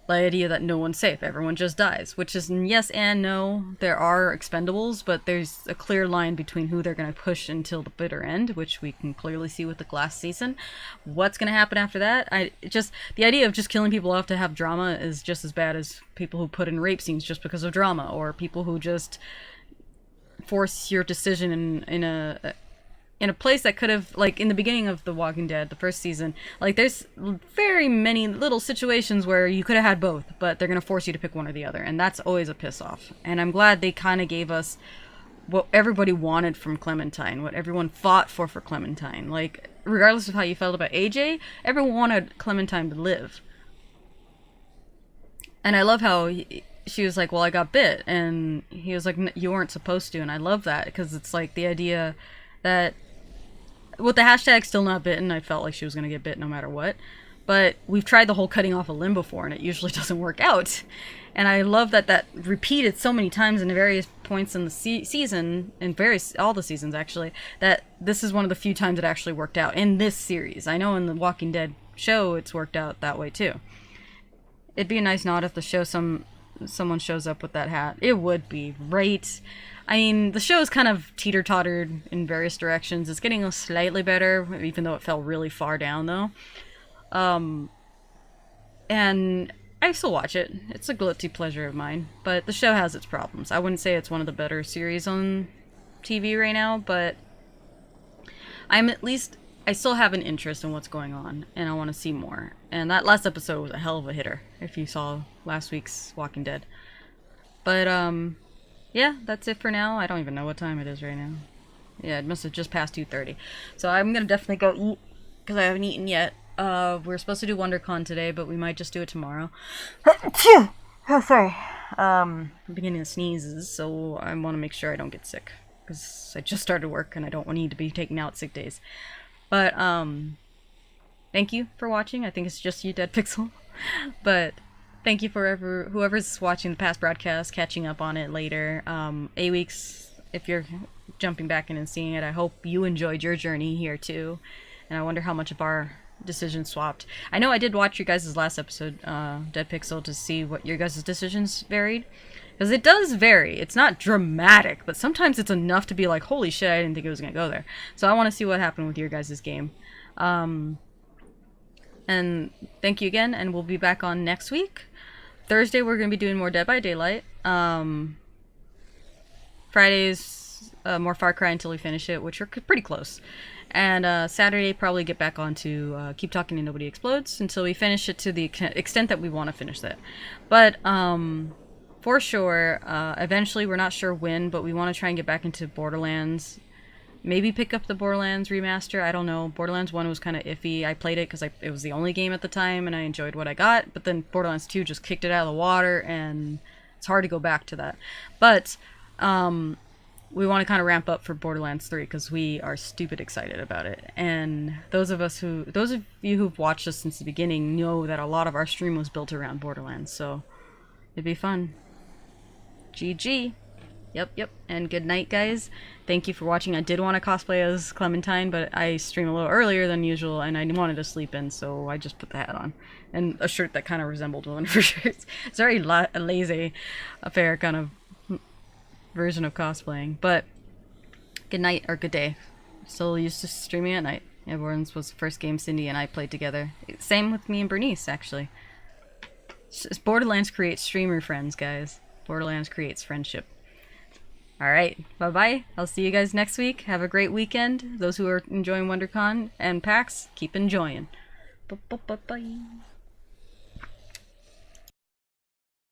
the idea that no one's safe, everyone just dies, which is yes and no. There are expendables, but there's a clear line between who they're going to push until the bitter end, which we can clearly see with the last season. What's going to happen after that? The idea of just killing people off to have drama is just as bad as people who put in rape scenes just because of drama, or people who just force your decision in a place that could have, like, in the beginning of The Walking Dead, the first season, like, there's very many little situations where you could have had both, but they're going to force you to pick one or the other, and that's always a piss-off. And I'm glad they kind of gave us what everybody wanted from Clementine, what everyone fought for Clementine. Like, regardless of how you felt about AJ, everyone wanted Clementine to live. And I love how she was like, well, I got bit, and he was like, you weren't supposed to, and I love that, because it's like the idea that with the hashtag still not bitten, I felt like she was going to get bit no matter what. But we've tried the whole cutting off a limb before, and it usually doesn't work out. And I love that repeated so many times in various points in the season, in all the seasons actually, that this is one of the few times it actually worked out in this series. I know in the Walking Dead show it's worked out that way too. It'd be a nice nod if the show someone shows up with that hat. It would be, right? I mean, the show's kind of teeter-tottered in various directions. It's getting slightly better, even though it fell really far down, though. And I still watch it. It's a guilty pleasure of mine. But the show has its problems. I wouldn't say it's one of the better series on TV right now, but I still have an interest in what's going on, and I want to see more. And that last episode was a hell of a hitter, if you saw last week's Walking Dead. But, yeah, that's it for now. I don't even know what time it is right now. Yeah, it must have just passed 2:30. So I'm going to definitely go eat, because I haven't eaten yet. We're supposed to do WonderCon today, but we might just do it tomorrow. Oh, sorry. I'm beginning to sneezes, so I want to make sure I don't get sick, because I just started work, and I don't need to be taking out sick days. But, thank you for watching. I think it's just you, Dead Pixel. But thank you for whoever's watching the past broadcast, catching up on it later. 8 weeks, if you're jumping back in and seeing it, I hope you enjoyed your journey here too. And I wonder how much of our decisions swapped. I know I did watch your guys' last episode, Dead Pixel, to see what your guys' decisions varied. Because it does vary. It's not dramatic, but sometimes it's enough to be like, holy shit, I didn't think it was going to go there. So I want to see what happened with your guys' game. And thank you again, and we'll be back on next week. Thursday, we're going to be doing more Dead by Daylight. Fridays, more Far Cry until we finish it, which are pretty close. And Saturday, probably get back on to Keep Talking and Nobody Explodes until we finish it to the extent that we want to finish that. But, for sure, eventually, we're not sure when, but we want to try and get back into Borderlands. Maybe pick up the Borderlands remaster. I don't know. Borderlands 1 was kind of iffy. I played it because it was the only game at the time, and I enjoyed what I got. But then Borderlands 2 just kicked it out of the water, and it's hard to go back to that. But we want to kind of ramp up for Borderlands 3 because we are stupid excited about it. And those of you who've watched us since the beginning know that a lot of our stream was built around Borderlands, so it'd be fun. GG. Yep. And good night, guys. Thank you for watching. I did want to cosplay as Clementine, but I stream a little earlier than usual, and I wanted to sleep in, so I just put the hat on. And a shirt that kind of resembled one of her shirts. It's very lazy affair kind of version of cosplaying. But good night, or good day. Still used to streaming at night. Everyone's was the first game Cindy and I played together. Same with me and Bernice, actually. Borderlands creates streamer friends, guys. Borderlands creates friendship. Alright, bye-bye. I'll see you guys next week. Have a great weekend. Those who are enjoying WonderCon and PAX, keep enjoying. Bye-bye.